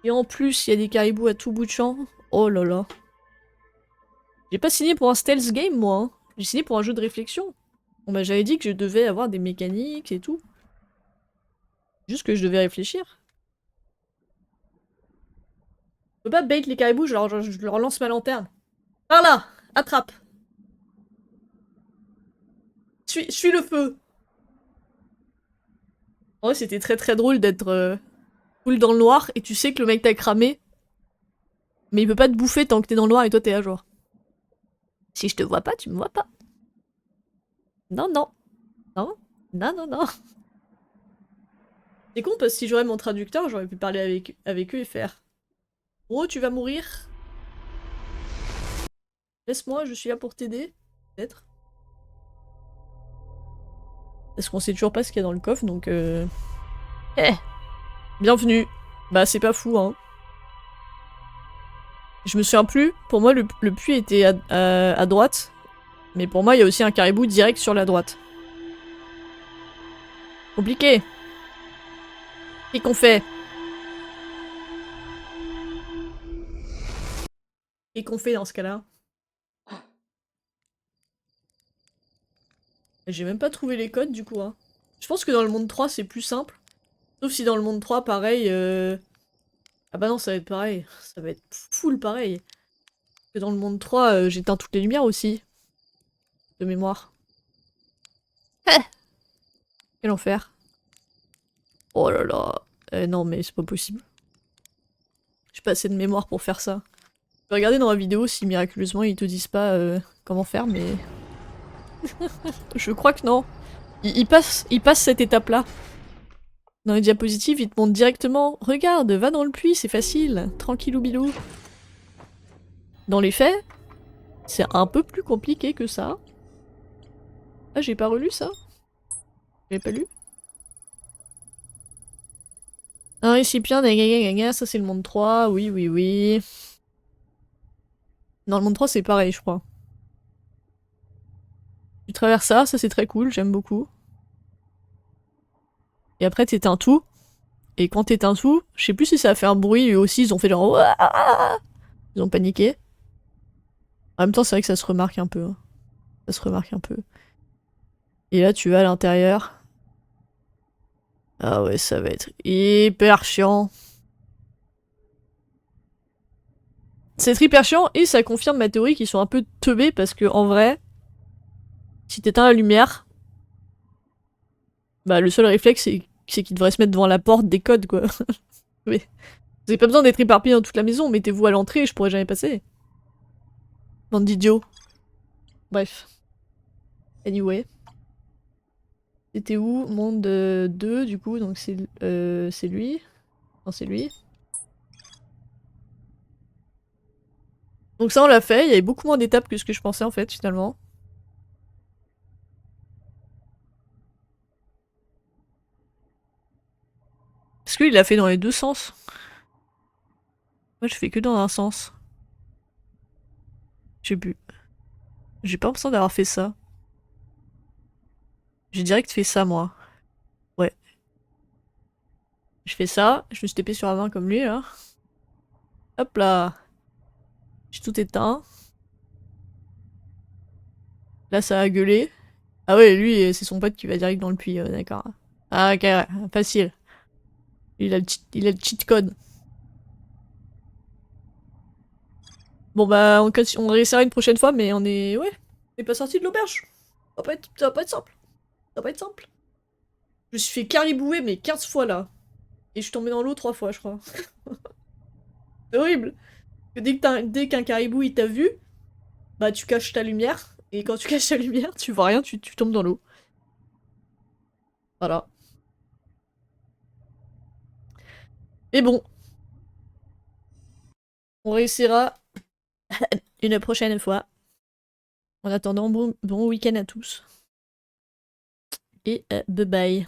Et en plus, il y a des caribous à tout bout de champ... Oh là là. J'ai pas signé pour un stealth game, moi. Hein. J'ai signé pour un jeu de réflexion. Bon bah j'avais dit que je devais avoir des mécaniques et tout. Juste que je devais réfléchir. Je peux pas bait les caribous, je leur lance ma lanterne. Par là! Attrape! Suis le feu! En vrai, c'était très très drôle d'être full dans le noir et tu sais que le mec t'a cramé. Mais il peut pas te bouffer tant que t'es dans le noir et toi t'es à jour. Si je te vois pas, tu me vois pas. Non, non. Non, non, non, non. C'est con parce que si j'aurais mon traducteur, j'aurais pu parler avec eux et faire. Oh, tu vas mourir. Laisse-moi, je suis là pour t'aider. Peut-être. Parce qu'on sait toujours pas ce qu'il y a dans le coffre, donc bienvenue. Bah c'est pas fou, hein. Je me souviens plus, pour moi le puits était à droite. Mais pour moi il y a aussi un caribou direct sur la droite. Compliqué. Qu'est-ce qu'on fait? Qu'est-ce qu'on fait dans ce cas-là? J'ai même pas trouvé les codes du coup, hein. Je pense que dans le monde 3 c'est plus simple. Sauf si dans le monde 3 pareil... Ah bah non ça va être pareil. Ça va être full pareil. Parce que dans le monde 3 j'éteins toutes les lumières aussi. De mémoire. Quel enfer. Oh là là. Non mais c'est pas possible. J'ai pas assez de mémoire pour faire ça. Je vais regarder dans la vidéo si miraculeusement ils te disent pas comment faire, mais... Je crois que non. Ils passent cette étape-là. Dans les diapositives, ils te montrent directement « Regarde, va dans le puits, c'est facile, tranquillou bilou. » Dans les faits, c'est un peu plus compliqué que ça. Ah, j'ai pas relu ça? J'ai pas lu? Un récipient, ça c'est le monde 3, oui, oui, oui. Dans le monde 3, c'est pareil, je crois. Tu traverses ça c'est très cool, j'aime beaucoup. Et après, t'éteins tout. Et quand t'éteins tout, je sais plus si ça a fait un bruit, eux aussi, ils ont fait genre... Ouah, ils ont paniqué. En même temps, c'est vrai que ça se remarque un peu. Hein. Ça se remarque un peu. Et là, tu vas à l'intérieur. Ah ouais, ça va être hyper chiant. C'est hyper chiant et ça confirme ma théorie qu'ils sont un peu teubés parce que en vrai, si t'éteins la lumière, bah le seul réflexe c'est qu'ils devraient se mettre devant la porte des codes quoi. Mais vous avez pas besoin d'être éparpillés dans toute la maison, mettez-vous à l'entrée et je pourrais jamais passer. Bande d'idiots. Bref. Anyway. C'était où? Monde 2, du coup, donc c'est lui. Non, c'est lui. Donc ça, on l'a fait. Il y avait beaucoup moins d'étapes que ce que je pensais, en fait, finalement. Parce qu'il l'a fait dans les deux sens. Moi, je fais que dans un sens. J'ai bu. J'ai pas l'impression d'avoir fait ça. J'ai direct fait ça, moi. Ouais. Je fais ça, je me suis tapé sur la main comme lui, là. Hop là. J'ai tout éteint. Là, ça a gueulé. Ah ouais, lui, c'est son pote qui va direct dans le puits, d'accord. Ah, ok, ouais, facile. Il a le cheat code. Bon bah, on réessayera une prochaine fois, mais on est... Ouais, on est pas sorti de l'auberge. Ça va pas être simple. Ça va pas être simple. Je me suis fait caribouer, mais 15 fois, là. Et je suis tombée dans l'eau 3 fois, je crois. C'est horrible. Que dès qu'un caribou, il t'a vu, bah tu caches ta lumière. Et quand tu caches ta lumière, tu vois rien, tu tombes dans l'eau. Voilà. Mais bon, on réussira une prochaine fois. En attendant, bon week-end à tous. Et bye bye.